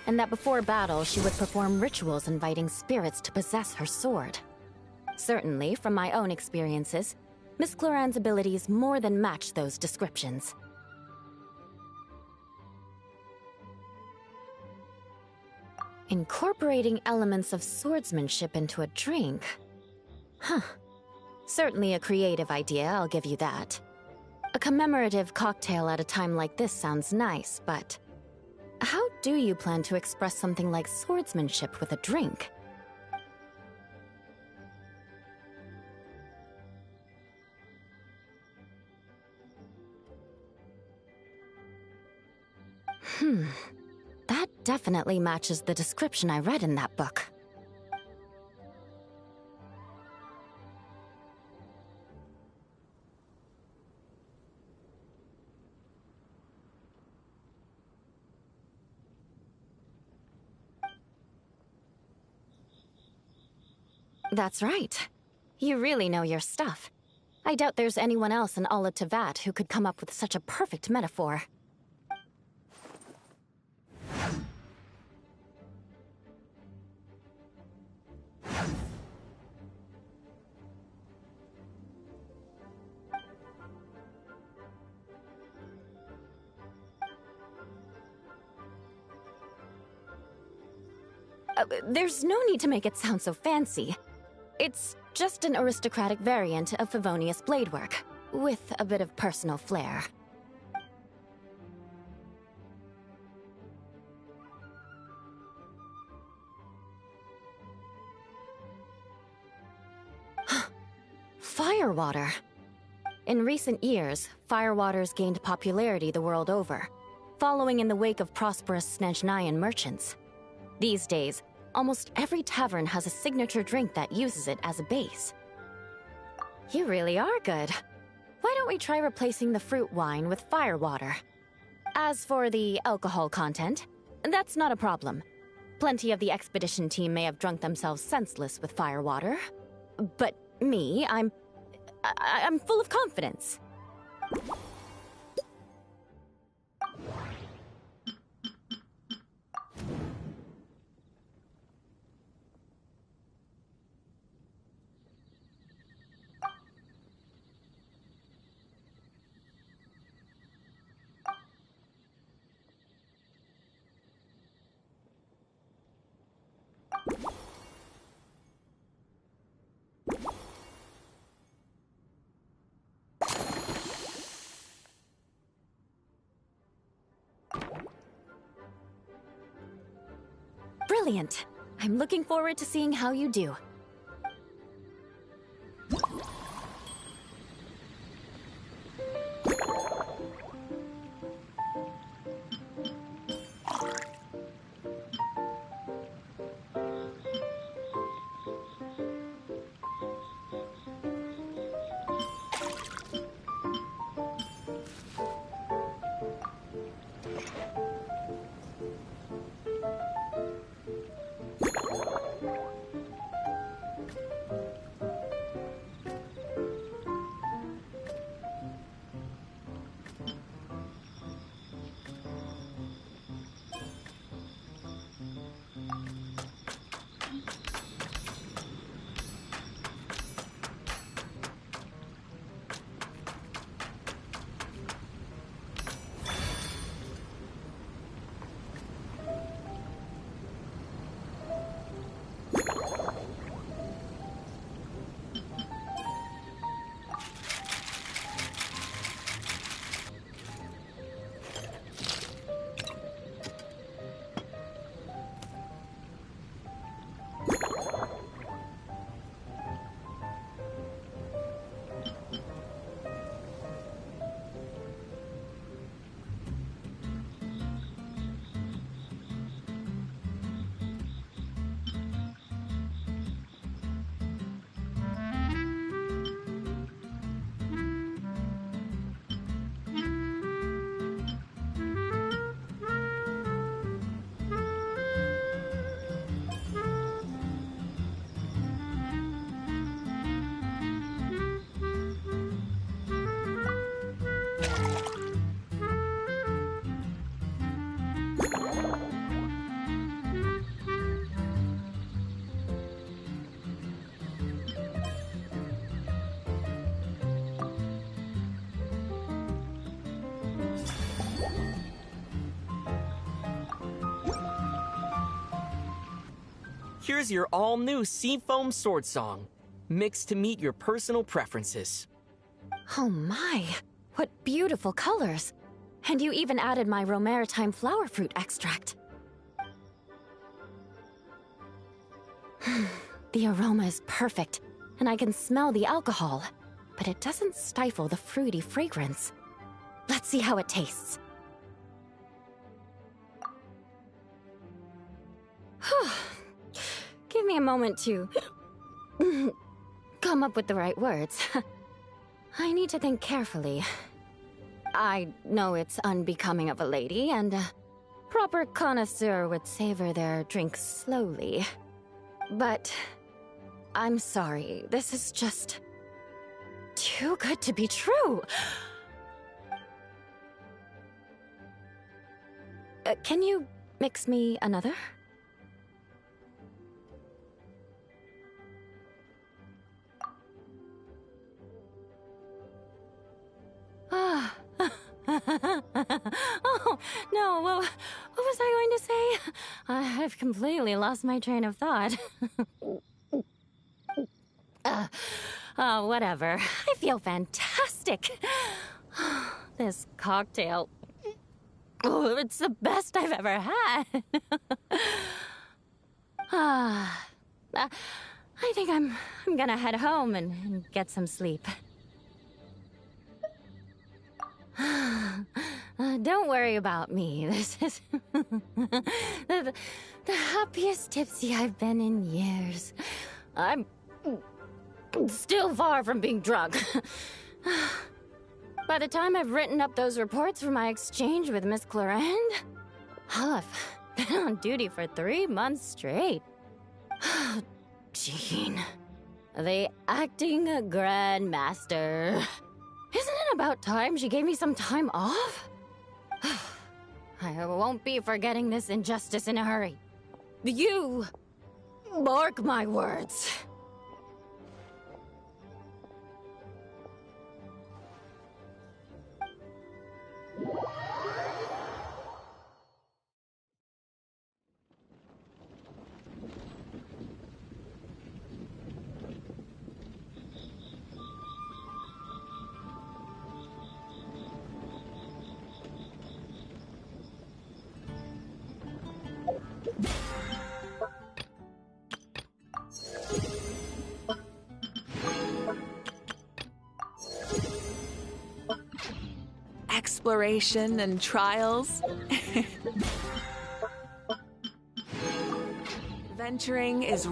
and that before battle she would perform rituals inviting spirits to possess her sword. Certainly, from my own experiences, Miss Clorand's abilities more than match those descriptions. Incorporating elements of swordsmanship into a drink? Huh. Certainly a creative idea, I'll give you that. A commemorative cocktail at a time like this sounds nice, but how do you plan to express something like swordsmanship with a drink? That definitely matches the description I read in that book. That's right. You really know your stuff. I doubt there's anyone else in all of Tevat who could come up with such a perfect metaphor. There's no need to make it sound so fancy. It's just an aristocratic variant of Favonius bladework, with a bit of personal flair. Firewater. In recent years, firewaters gained popularity the world over, following in the wake of prosperous Snezhnayan merchants. These days, almost every tavern has a signature drink that uses it as a base. You really are good. Why don't we try replacing the fruit wine with fire water? As for the alcohol content, that's not a problem. Plenty of the expedition team may have drunk themselves senseless with fire water. But me, I'm full of confidence. Brilliant! I'm looking forward to seeing how you do. Here's your all-new Seafoam Sword Song, mixed to meet your personal preferences. Oh my, what beautiful colors! And you even added my romaritime flower fruit extract. The aroma is perfect, and I can smell the alcohol, but it doesn't stifle the fruity fragrance. Let's see how it tastes. Give me a moment to come up with the right words. I need to think carefully. I know it's unbecoming of a lady, and a proper connoisseur would savor their drinks slowly. But I'm sorry, this is just too good to be true. Can you mix me another? Oh, no, what was I going to say? I've completely lost my train of thought. Whatever. I feel fantastic. This cocktail... Oh, it's the best I've ever had. I think I'm gonna head home and get some sleep. Don't worry about me. This is the happiest tipsy I've been in years. I'm still far from being drunk. By the time I've written up those reports for my exchange with Miss Clarend, I'll have been on duty for 3 months straight. Jean. The acting grandmaster. Isn't it about time she gave me some time off? I won't be forgetting this injustice in a hurry. You mark my words. Exploration and trials. Venturing is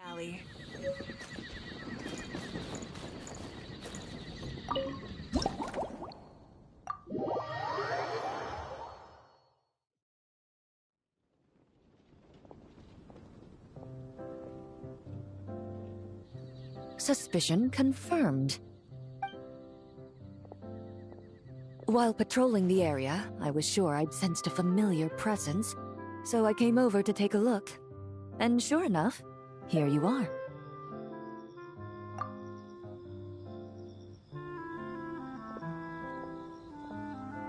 Alley. Suspicion confirmed. While patrolling the area, I was sure I'd sensed a familiar presence, so I came over to take a look. And sure enough, here you are.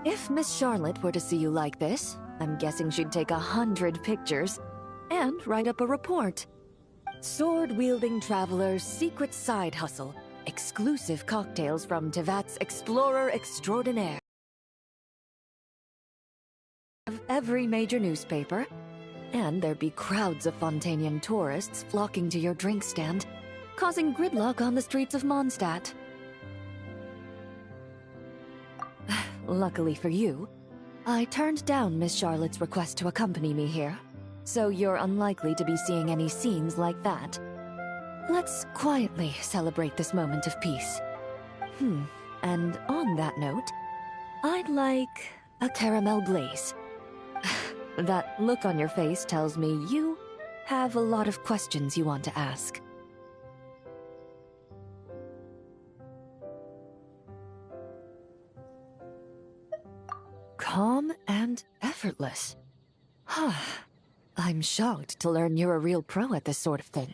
If Miss Charlotte were to see you like this, I'm guessing she'd take 100 pictures and write up a report. Sword-wielding traveler's secret side hustle. Exclusive cocktails from Tevat's Explorer Extraordinaire. Of every major newspaper. And there'd be crowds of Fontanian tourists flocking to your drink stand, causing gridlock on the streets of Mondstadt. Luckily for you, I turned down Miss Charlotte's request to accompany me here, so you're unlikely to be seeing any scenes like that. Let's quietly celebrate this moment of peace. And on that note, I'd like a caramel glaze. That look on your face tells me you have a lot of questions you want to ask. Calm and effortless. I'm shocked to learn you're a real pro at this sort of thing.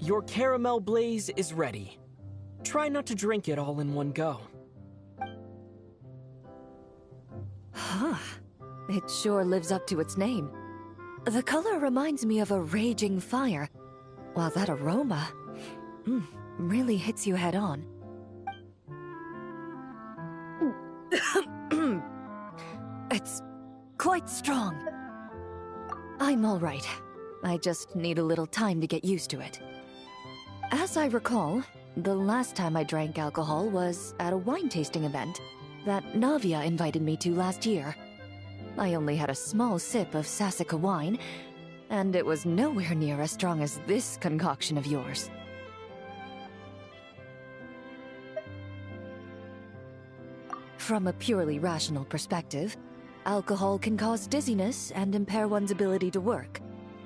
Your caramel blaze is ready. Try not to drink it all in one go. Huh. It sure lives up to its name. The color reminds me of a raging fire, while that aroma really hits you head on. It's quite strong. I'm all right. I just need a little time to get used to it. As I recall, the last time I drank alcohol was at a wine tasting event that Navia invited me to last year. I only had a small sip of Sassica wine, and it was nowhere near as strong as this concoction of yours. From a purely rational perspective, alcohol can cause dizziness and impair one's ability to work,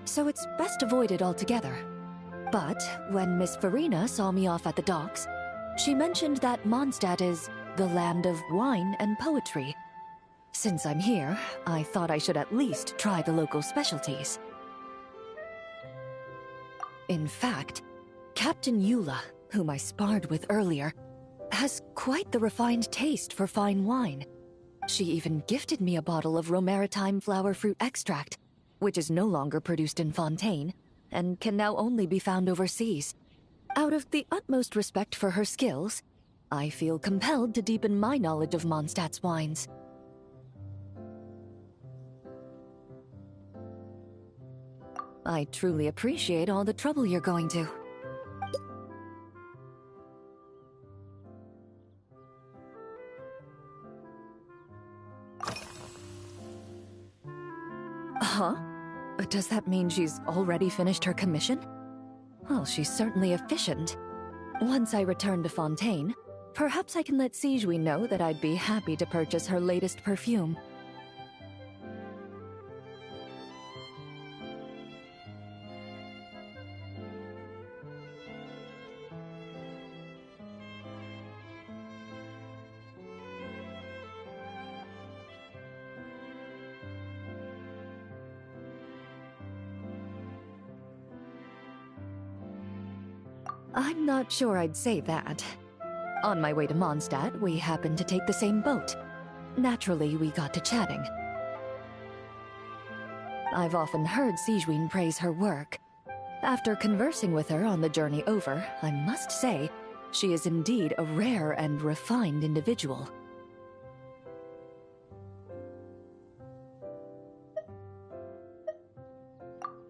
so it's best avoided altogether. But when Miss Farina saw me off at the docks, she mentioned that Mondstadt is the land of wine and poetry. Since I'm here, I thought I should at least try the local specialties. In fact, Captain Eula, whom I sparred with earlier, has quite the refined taste for fine wine. She even gifted me a bottle of Romaritime flower fruit extract, which is no longer produced in Fontaine, and can now only be found overseas. Out of the utmost respect for her skills, I feel compelled to deepen my knowledge of Mondstadt's wines. I truly appreciate all the trouble you're going to. Huh? Does that mean she's already finished her commission? Well, she's certainly efficient. Once I return to Fontaine, perhaps I can let Sigewin know that I'd be happy to purchase her latest perfume. I'm not sure I'd say that. On my way to Mondstadt, we happened to take the same boat. Naturally, we got to chatting. I've often heard Sigewin praise her work. After conversing with her on the journey over, I must say, she is indeed a rare and refined individual.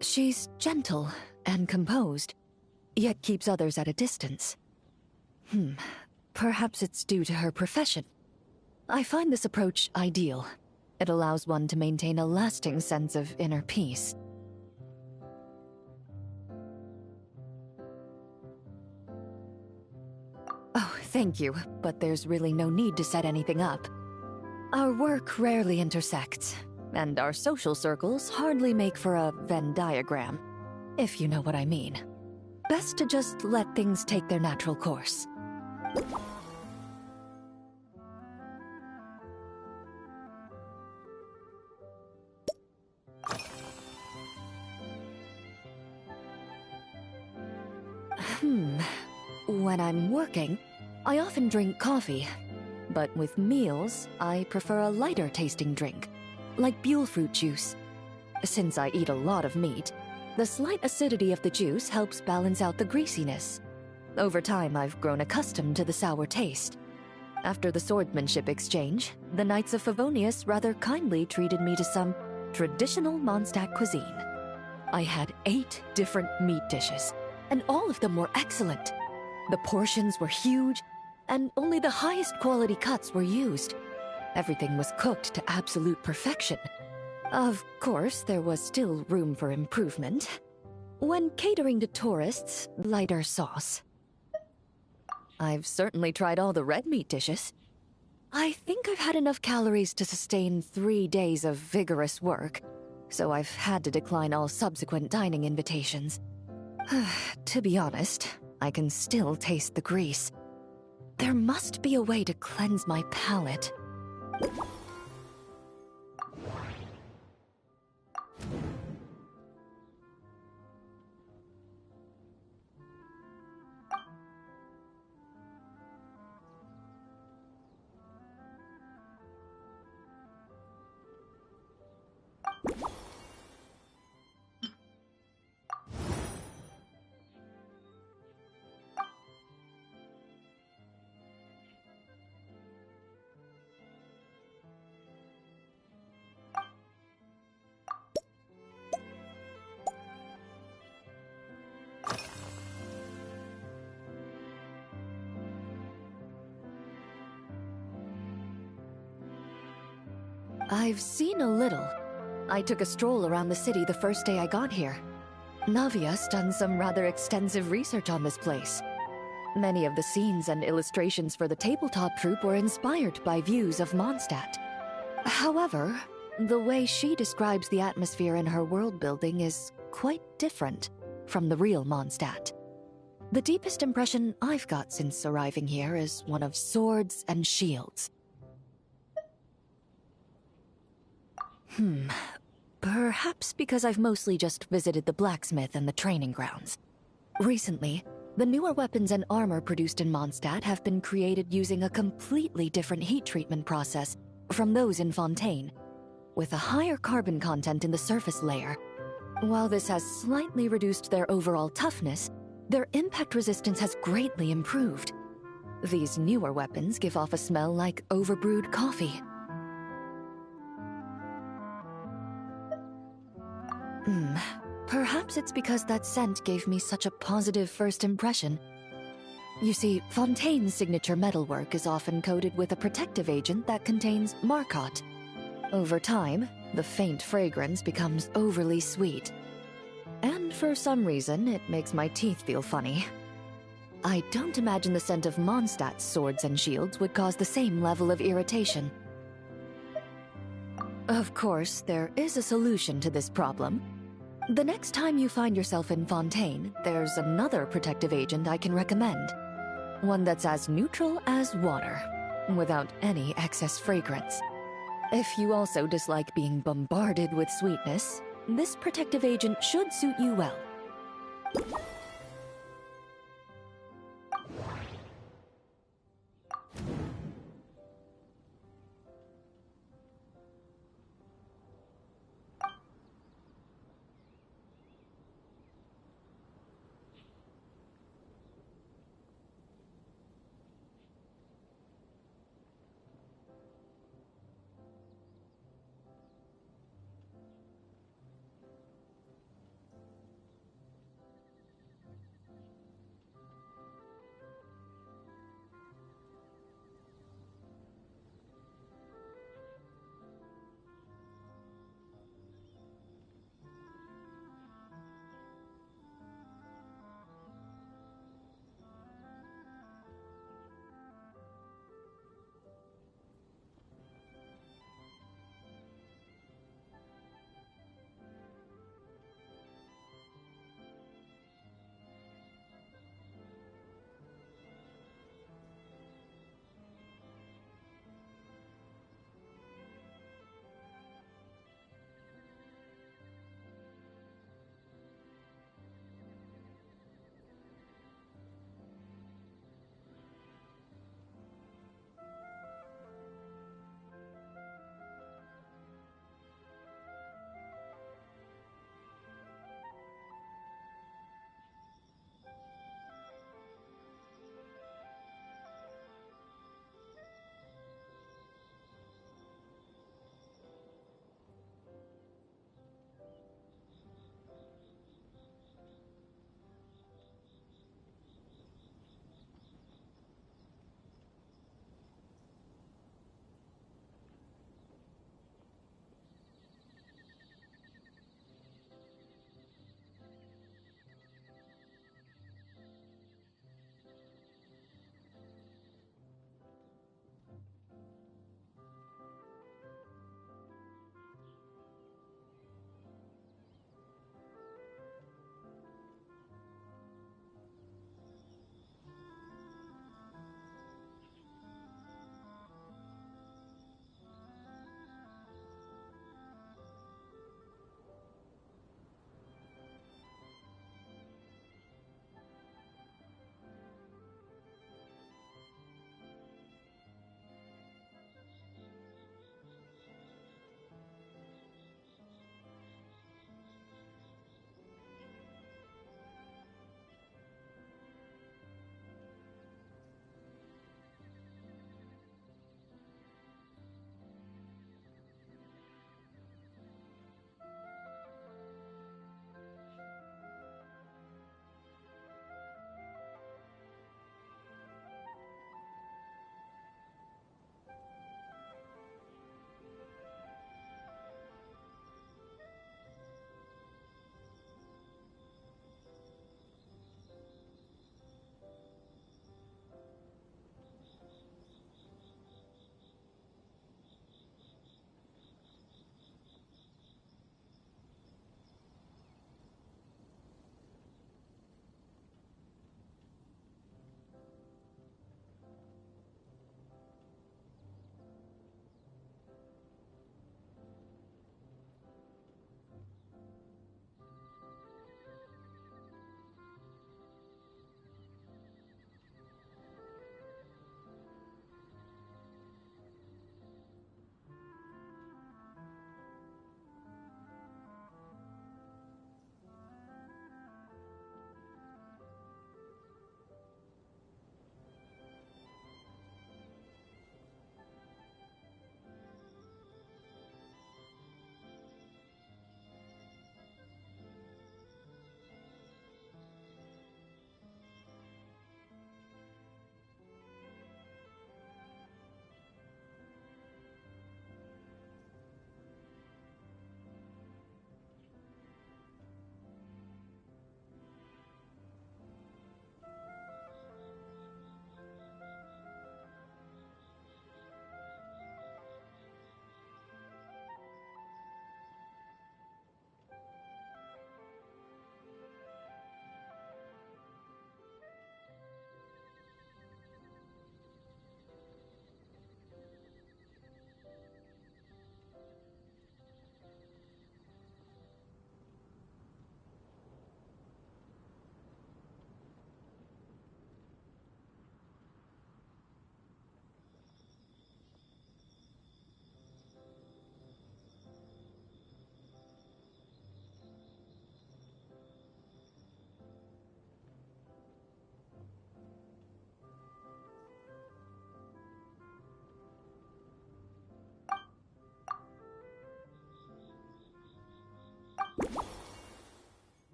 She's gentle and composed, yet keeps others at a distance. Perhaps it's due to her profession. I find this approach ideal. It allows one to maintain a lasting sense of inner peace. Oh, thank you, but there's really no need to set anything up. Our work rarely intersects, and our social circles hardly make for a Venn diagram, if you know what I mean. Best to just let things take their natural course. When I'm working, I often drink coffee. But with meals, I prefer a lighter tasting drink, like Buell fruit juice. Since I eat a lot of meat, the slight acidity of the juice helps balance out the greasiness. Over time, I've grown accustomed to the sour taste. After the swordsmanship exchange, the Knights of Favonius rather kindly treated me to some traditional Mondstadt cuisine. I had 8 different meat dishes, and all of them were excellent. The portions were huge, and only the highest quality cuts were used. Everything was cooked to absolute perfection. Of course, there was still room for improvement. When catering to tourists, lighter sauce. I've certainly tried all the red meat dishes. I think I've had enough calories to sustain 3 days of vigorous work, so I've had to decline all subsequent dining invitations. To be honest, I can still taste the grease. There must be a way to cleanse my palate. I've seen a little. I took a stroll around the city the first day I got here. Navia's done some rather extensive research on this place. Many of the scenes and illustrations for the tabletop troupe were inspired by views of Mondstadt. However, the way she describes the atmosphere in her world building is quite different from the real Mondstadt. The deepest impression I've got since arriving here is one of swords and shields. Perhaps because I've mostly just visited the blacksmith and the training grounds. Recently, the newer weapons and armor produced in Mondstadt have been created using a completely different heat treatment process from those in Fontaine, with a higher carbon content in the surface layer. While this has slightly reduced their overall toughness, their impact resistance has greatly improved. These newer weapons give off a smell like overbrewed coffee. Perhaps it's because that scent gave me such a positive first impression. You see, Fontaine's signature metalwork is often coated with a protective agent that contains Marcotte. Over time, the faint fragrance becomes overly sweet. And for some reason, it makes my teeth feel funny. I don't imagine the scent of Mondstadt's swords and shields would cause the same level of irritation. Of course, there is a solution to this problem. The next time you find yourself in Fontaine, there's another protective agent I can recommend. One that's as neutral as water, without any excess fragrance. If you also dislike being bombarded with sweetness, this protective agent should suit you well.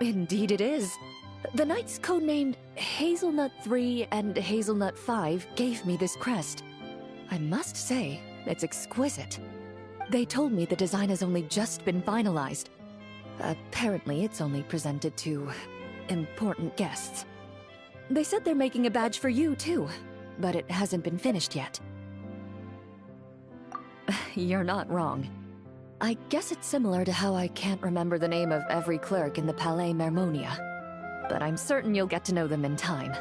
Indeed it is. The knights codenamed Hazelnut 3 and Hazelnut 5 gave me this crest. I must say, it's exquisite. They told me the design has only just been finalized. Apparently, it's only presented to important guests. They said they're making a badge for you, too, but it hasn't been finished yet. You're not wrong. I guess it's similar to how I can't remember the name of every clerk in the Palais Mermonia. But I'm certain you'll get to know them in time.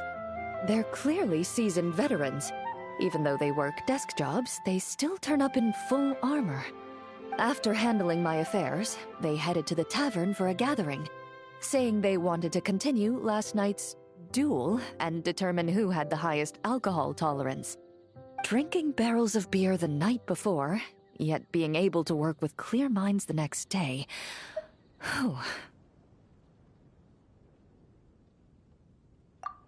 They're clearly seasoned veterans. Even though they work desk jobs, they still turn up in full armor. After handling my affairs, they headed to the tavern for a gathering, saying they wanted to continue last night's duel and determine who had the highest alcohol tolerance. Drinking barrels of beer the night before, yet being able to work with clear minds the next day. Whew.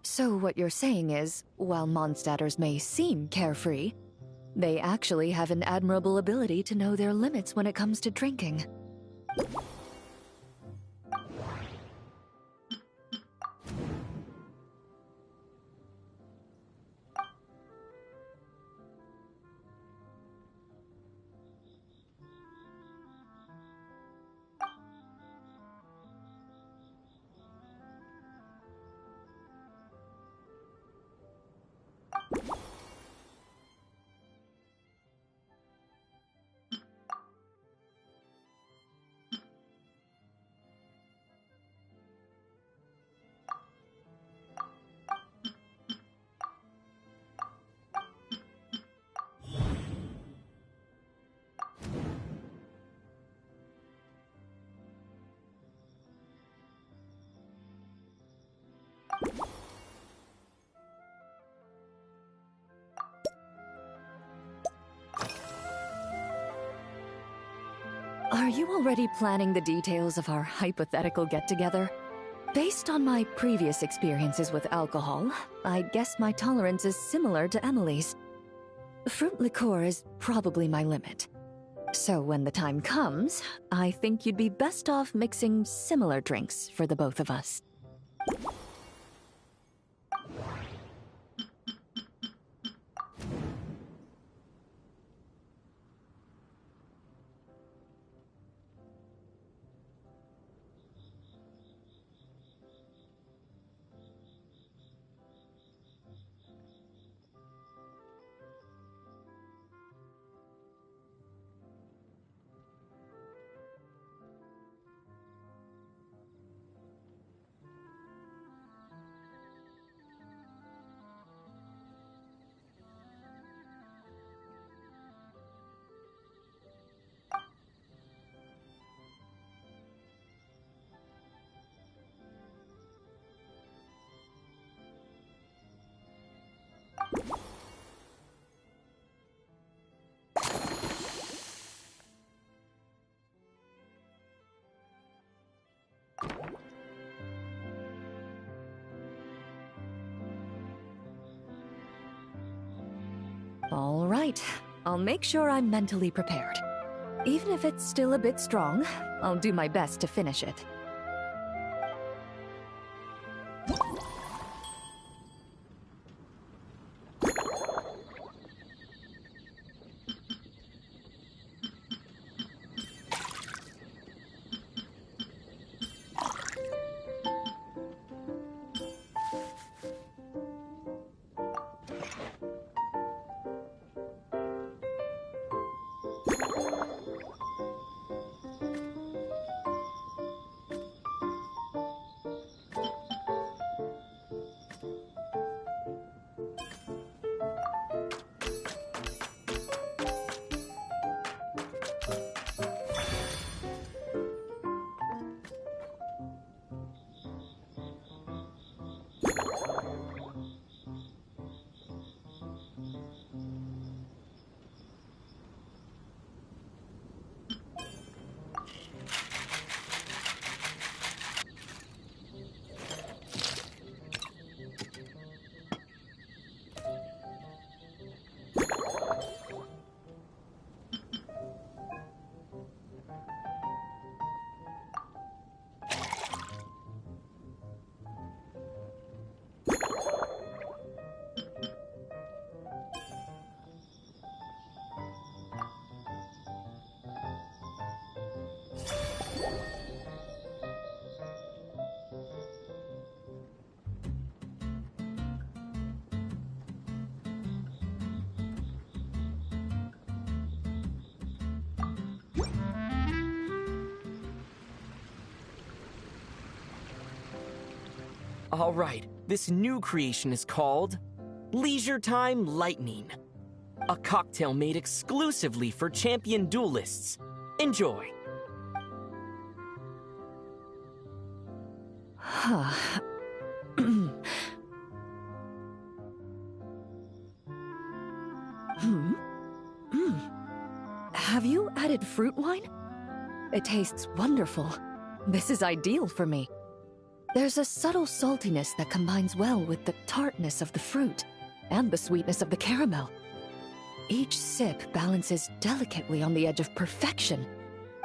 So what you're saying is, while Mondstadters may seem carefree, they actually have an admirable ability to know their limits when it comes to drinking. Are you already planning the details of our hypothetical get-together? Based on my previous experiences with alcohol, I guess my tolerance is similar to Emily's. Fruit liqueur is probably my limit. So when the time comes, I think you'd be best off mixing similar drinks for the both of us. All right, I'll make sure I'm mentally prepared. Even if it's still a bit strong, I'll do my best to finish it. All right, this new creation is called Leisure Time Lightning. A cocktail made exclusively for champion duelists. Enjoy. Have you added fruit wine? It tastes wonderful. This is ideal for me. There's a subtle saltiness that combines well with the tartness of the fruit and the sweetness of the caramel. Each sip balances delicately on the edge of perfection.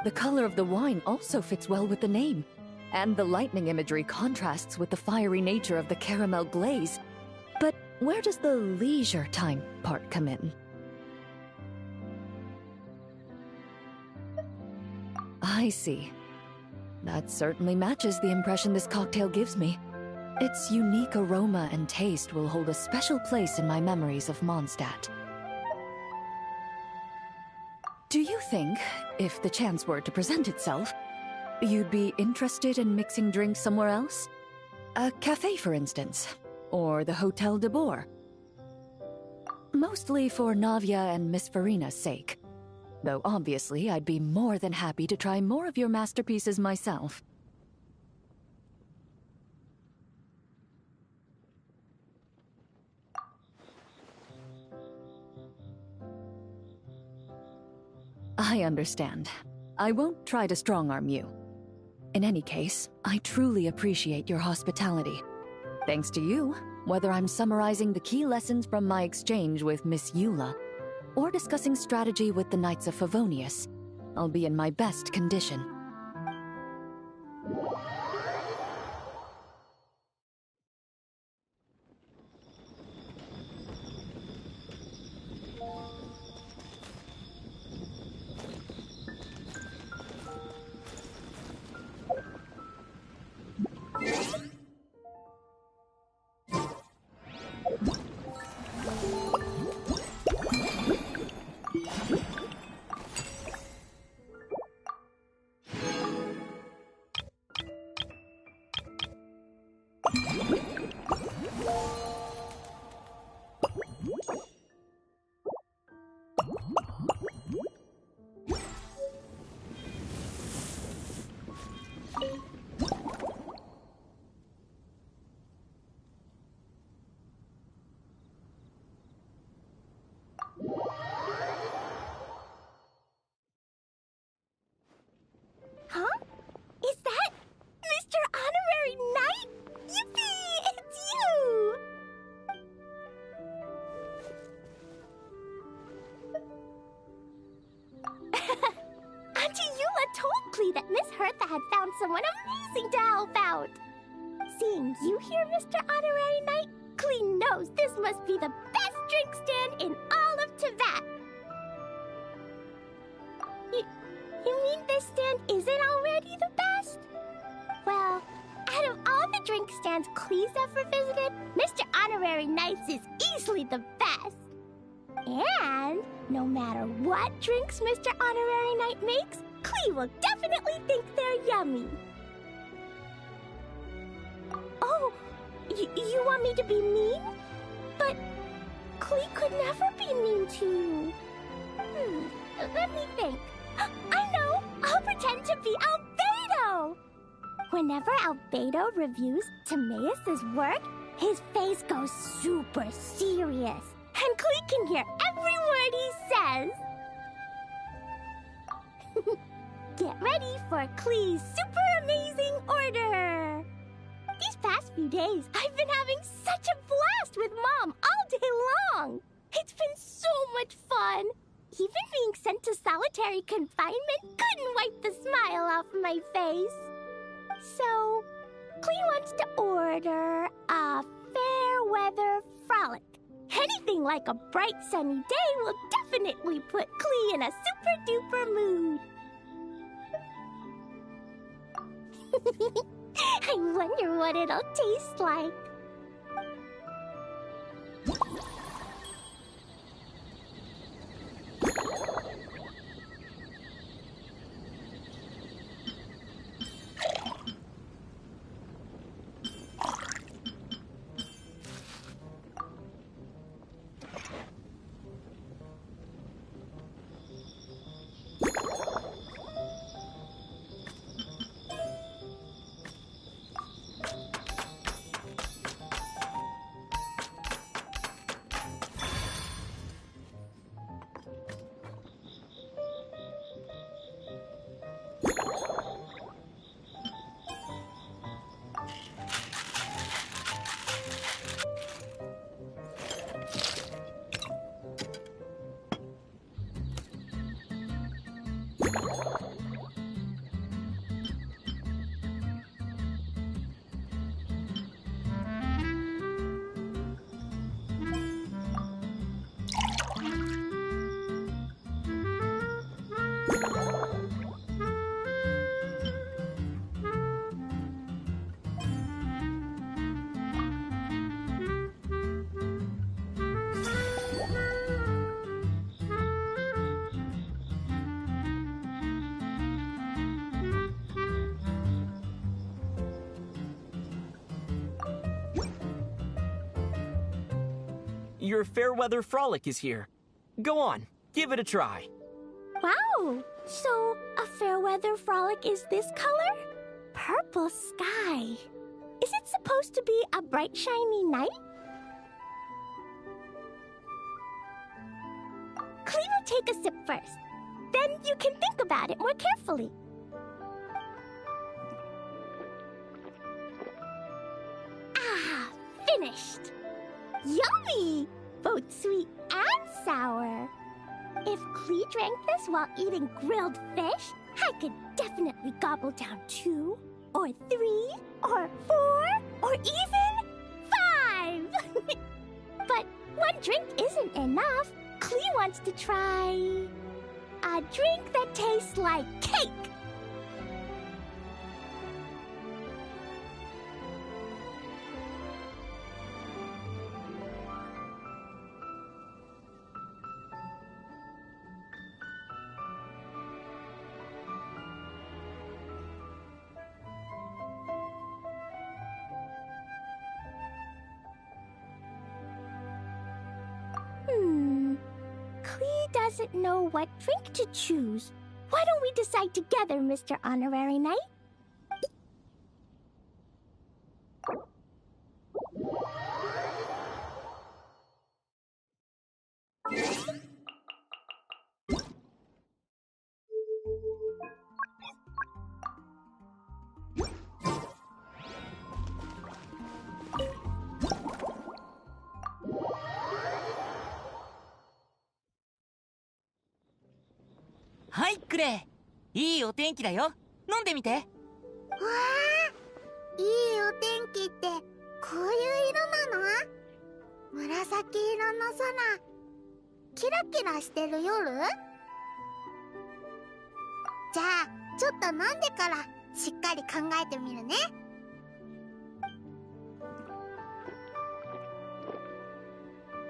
The color of the wine also fits well with the name, and the lightning imagery contrasts with the fiery nature of the caramel glaze. But where does the leisure time part come in? I see. That certainly matches the impression this cocktail gives me. Its unique aroma and taste will hold a special place in my memories of Mondstadt. Do you think, if the chance were to present itself, you'd be interested in mixing drinks somewhere else? A cafe, for instance, or the Hotel de Boer? Mostly for Navia and Miss Farina's sake. Though obviously I'd be more than happy to try more of your masterpieces myself. I understand. I won't try to strong-arm you. In any case, I truly appreciate your hospitality. Thanks to you, whether I'm summarizing the key lessons from my exchange with Miss Eula, or discussing strategy with the Knights of Favonius, I'll be in my best condition. Huh? Is that Mr. Honorary Knight? Yippee! It's you! Auntie Eula told Klee that Miss Hertha had found someone amazing to help out. Seeing you here, Mr. Honorary Knight, Klee knows this must be the best drink stand in all of Teyvat. You mean this stand isn't already the best? Well, out of all the drink stands Klee's ever visited, Mr. Honorary Knight's is easily the best. And no matter what drinks Mr. Honorary Knight makes, Klee will definitely think they're yummy. Oh, you want me to be mean? But Klee could never be mean to you. Let me think. I know! I'll pretend to be Albedo! Whenever Albedo reviews Timaeus' work, his face goes super serious, and Klee can hear every word he says. Get ready for Klee's super amazing order! These past few days, I've been having such a blast with Mom all day long! It's been so much fun! Even being sent to solitary confinement couldn't wipe the smile off my face. So, Klee wants to order a fair weather frolic. Anything like a bright sunny day will definitely put Klee in a super duper mood. I wonder what it'll taste like. Your fair weather frolic is here. Go on, give it a try. Wow! So, a fair weather frolic is this color? Purple sky. Is it supposed to be a bright, shiny night? Cleve will take a sip first. Then you can think about it more carefully. Ah, finished. Yummy! Both sweet and sour. If Clee drank this while eating grilled fish, I could definitely gobble down 2, or 3, or 4, or even 5! But one drink isn't enough. Clee wants to try a drink that tastes like cake. Clee doesn't know what drink to choose. Why don't we decide together, Mr. Honorary Knight?はいクレイ、いいお天気だよ。飲んでみて。わあ、いいお天気ってこういう色なの？紫色の空、キラキラしてる夜？じゃあちょっと飲んでからしっかり考えてみるね。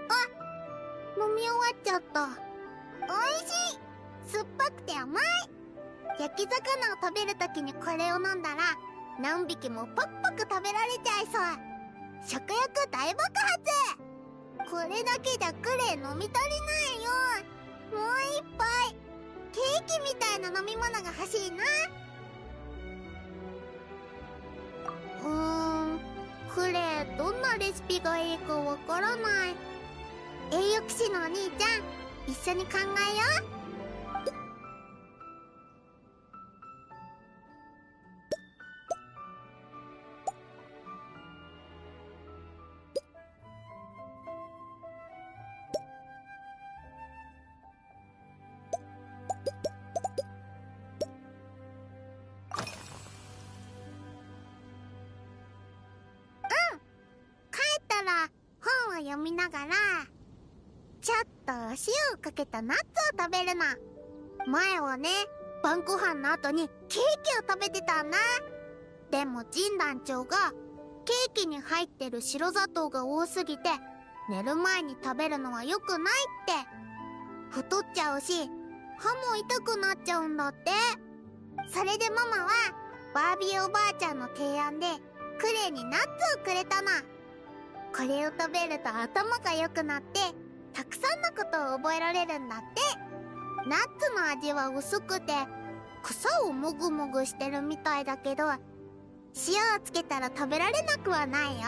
あ、飲み終わっちゃった。おいしい！酸っぱくて甘い。焼き魚を食べるときにこれを飲んだら何匹もパクパク食べられちゃいそう。食欲大爆発。これだけじゃクレイ飲み足りないよ。もう一杯。ケーキみたいな飲み物が欲しいな。クレイどんなレシピがいいかわからない。栄養士のお兄ちゃん、一緒に考えよう。読みながらちょっとお塩をかけたナッツを食べるの。前はね、晩ご飯の後にケーキを食べてたんだ。でも神団長がケーキに入ってる白砂糖が多すぎて寝る前に食べるのは良くないって。太っちゃうし歯も痛くなっちゃうんだって。それでママはバービーおばあちゃんの提案でクレイにナッツをくれたの。これを食べると頭が良くなってたくさんのことを覚えられるんだって。ナッツの味は薄くて草をもぐもぐしてるみたいだけど、塩をつけたら食べられなくはないよ。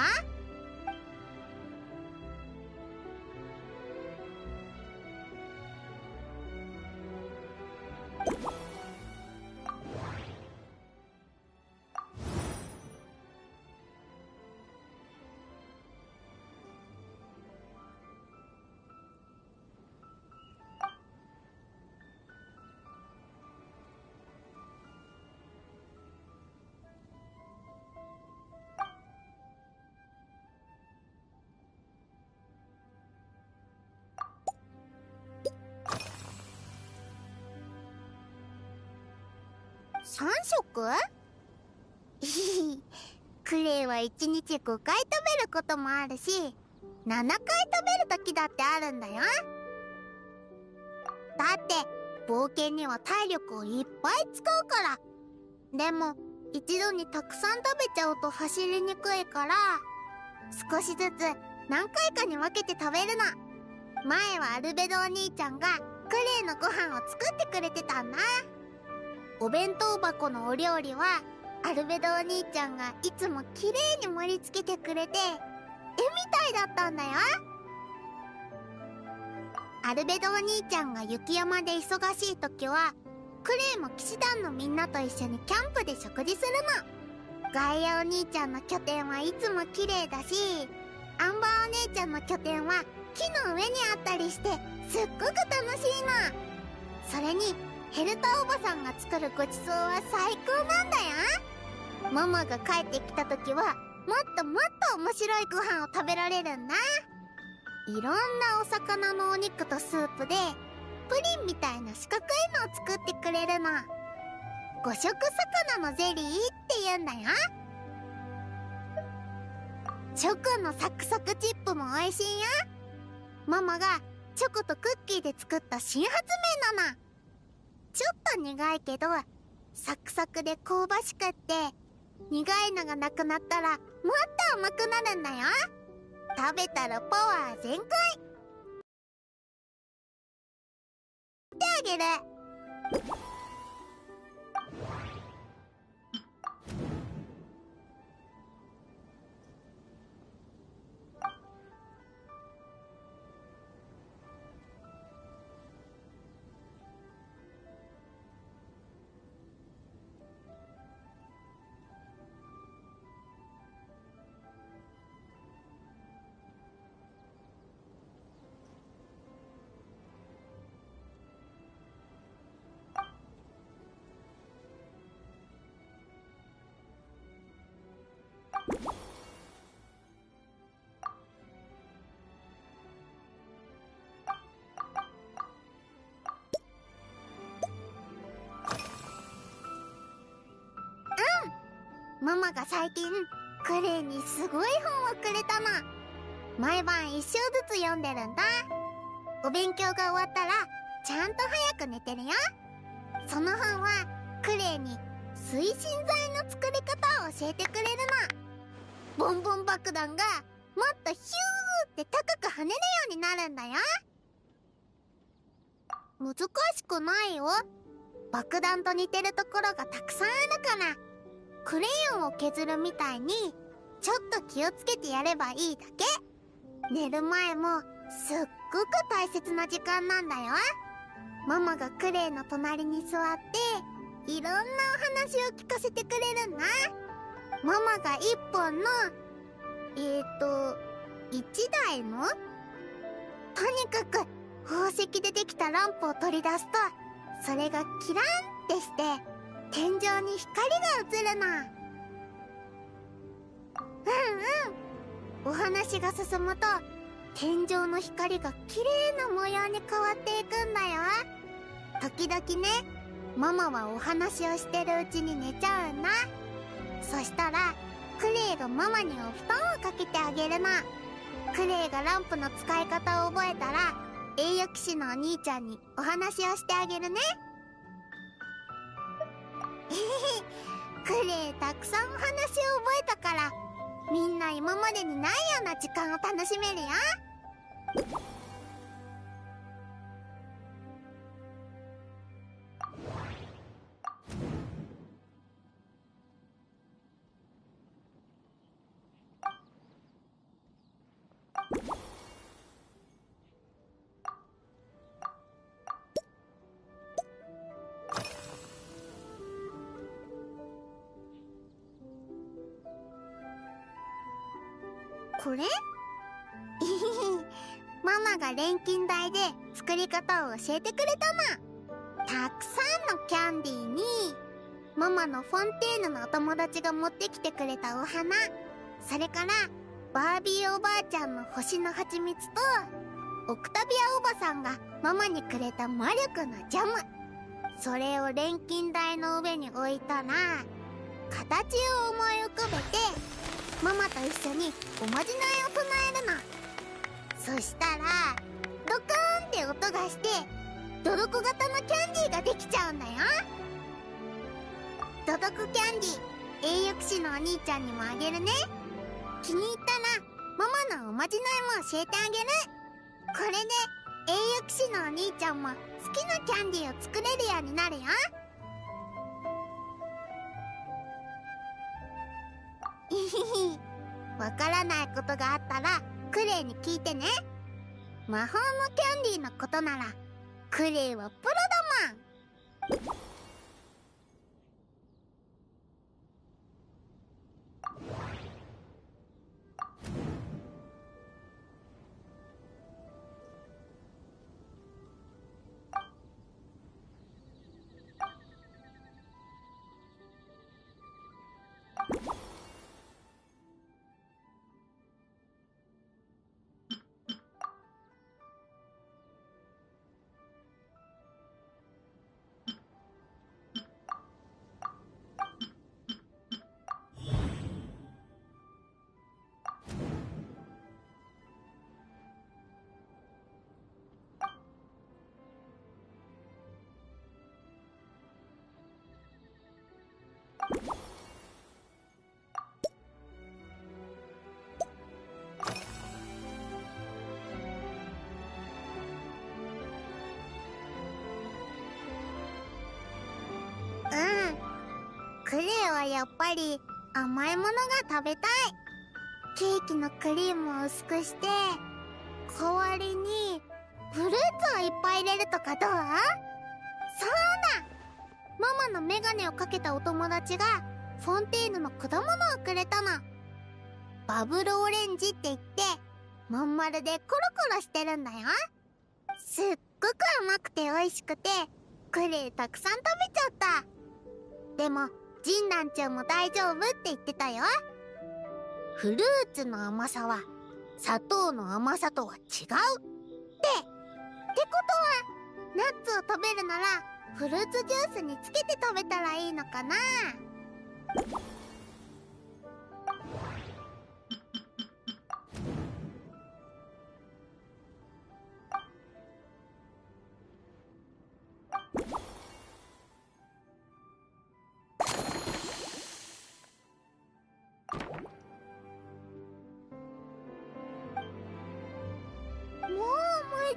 3食？クレイは1日5回食べることもあるし、7回食べる時だってあるんだよ。だって冒険には体力をいっぱい使うから。でも一度にたくさん食べちゃうと走りにくいから、少しずつ何回かに分けて食べるの。前はアルベドお兄ちゃんがクレイのご飯を作ってくれてたんだ。お弁当箱のお料理はアルベドお兄ちゃんがいつもきれいに盛り付けてくれて、絵みたいだったんだよ。アルベドお兄ちゃんが雪山で忙しい時は、クレイも騎士団のみんなと一緒にキャンプで食事するの。ガイアお兄ちゃんの拠点はいつも綺麗だし、アンバーお姉ちゃんの拠点は木の上にあったりして、すっごく楽しいの。それにヘルタおばさんが作るごちそうは最高なんだよ。ママが帰ってきた時はもっともっと面白いご飯を食べられるんだ。いろんなお魚のお肉とスープでプリンみたいな四角いのを作ってくれるの。五色魚のゼリーって言うんだよ。チョコのサクサクチップも美味しいよ。ママがチョコとクッキーで作った新発明なの。ちょっと苦いけどサクサクで香ばしくって、苦いのがなくなったらもっと甘くなるんだよ。食べたらパワー全開ってあげる。ママが最近クレイにすごい本をくれたの。毎晩一章ずつ読んでるんだ。お勉強が終わったらちゃんと早く寝てるよ。その本はクレイに推進剤の作り方を教えてくれるの。ボンボン爆弾がもっとヒューって高く跳ねるようになるんだよ。難しくないよ。爆弾と似てるところがたくさんあるから、クレヨンを削るみたいにちょっと気をつけてやればいいだけ。寝る前もすっごく大切な時間なんだよ。ママがクレイの隣に座っていろんなお話を聞かせてくれるんだ。ママが一本の一台の、とにかく宝石でできたランプを取り出すと、それがキランってして天井に光が映るの。お話が進むと天井の光が綺麗な模様に変わっていくんだよ。時々ね、ママはお話をしてるうちに寝ちゃうんだ。そしたらクレイがママにお布団をかけてあげるの。クレイがランプの使い方を覚えたら栄誉騎士のお兄ちゃんにお話をしてあげるね。クレイたくさんお話を覚えたから、みんな今までにないような時間を楽しめるよ。これママが錬金台で作り方を教えてくれたの。たくさんのキャンディーにママのフォンテーヌのお友達が持ってきてくれたお花、それからバービーおばあちゃんの星の蜂蜜とオクタビアおばさんがママにくれた魔力のジャム、それを錬金台の上に置いたら、形を思い浮かべてママと一緒におまじないを唱えるの。そしたらドカーンって音がしてドドコ型のキャンディーができちゃうんだよ。ドドコキャンディー、栄誉騎士のお兄ちゃんにもあげるね。気に入ったらママのおまじないも教えてあげる。これで栄誉騎士のお兄ちゃんも好きなキャンディーを作れるようになるよ。いひひ、わからないことがあったらクレイに聞いてね。魔法のキャンディーのことならクレイはプロだもん。クレイはやっぱり甘いものが食べたい。ケーキのクリームを薄くして代わりにフルーツをいっぱい入れるとかどう？そうだ、ママのメガネをかけたお友達がフォンテーヌの果物をくれたの。バブルオレンジって言ってまん丸でコロコロしてるんだよ。すっごく甘くて美味しくてクレイたくさん食べちゃった。でもジンナンちゃんも大丈夫って言ってたよ。フルーツの甘さは砂糖の甘さとは違うってことは、ナッツを食べるならフルーツジュースにつけて食べたらいいのかな。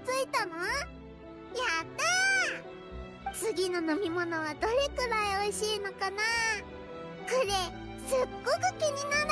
ついたの？やったー！次の飲み物はどれくらい美味しいのかな？クレイ、すっごく気になる。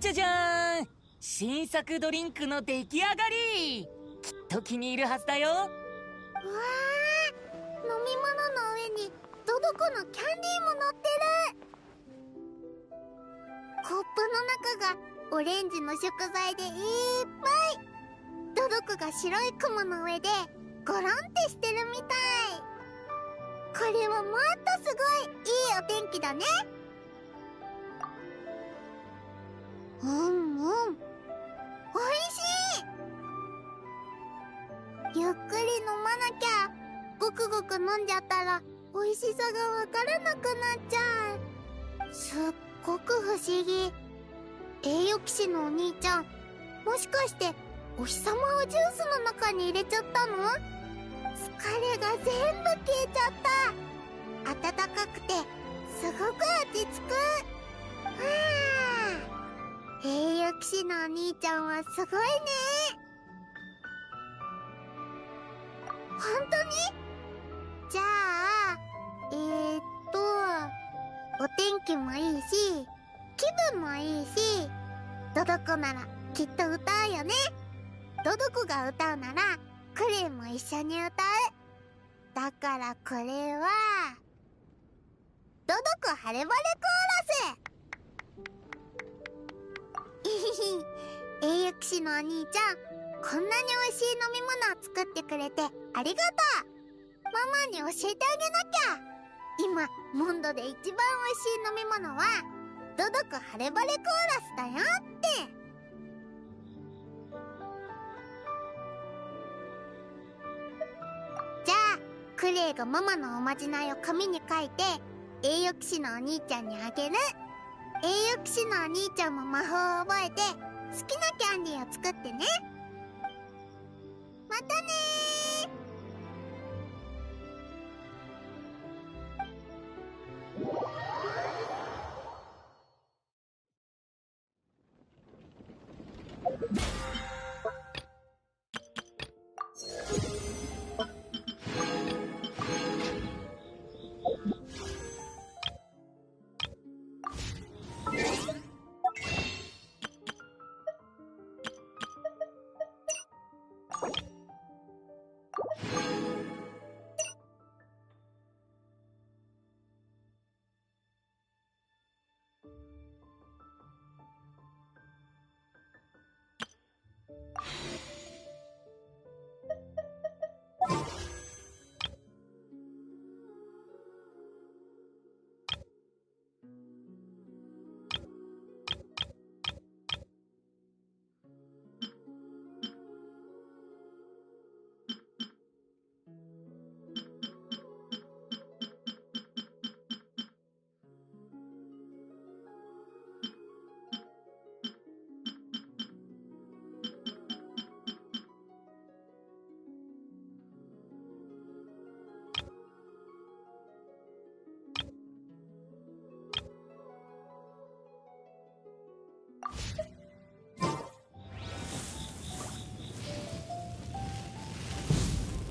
じゃじゃーん、新作ドリンクの出来上がり。きっと気に入るはずだよ。うわー、飲み物の上にドドコのキャンディーも乗ってる。コップの中がオレンジの食材でいっぱい。ドドコが白い雲の上でゴロンってしてるみたい。これはもっとすごいいいお天気だね。うんうん、おいしい。ゆっくり飲まなきゃ。ごくごく飲んじゃったら美味しさがわからなくなっちゃう。すっごく不思議。栄誉騎士のお兄ちゃん、もしかしてお日様をジュースの中に入れちゃったの？疲れが全部消えちゃった。暖かくてすごく落ち着く。栄誉騎士のお兄ちゃんはすごいね。本当に？じゃあ、お天気もいいし、気分もいいし、ドドコならきっと歌うよね。ドドコが歌うならクレイも一緒に歌う。だからこれはドドコハレバレコーラス。栄誉騎士のお兄ちゃん、こんなに美味しい飲み物を作ってくれてありがとう。ママに教えてあげなきゃ。今モンドで一番美味しい飲み物はドドコハレバレコーラスだよって。じゃあクレイがママのおまじないを紙に書いて栄誉騎士のお兄ちゃんにあげる。栄誉騎士のお兄ちゃんも魔法を覚えて好きなキャンディーを作ってね。またねー。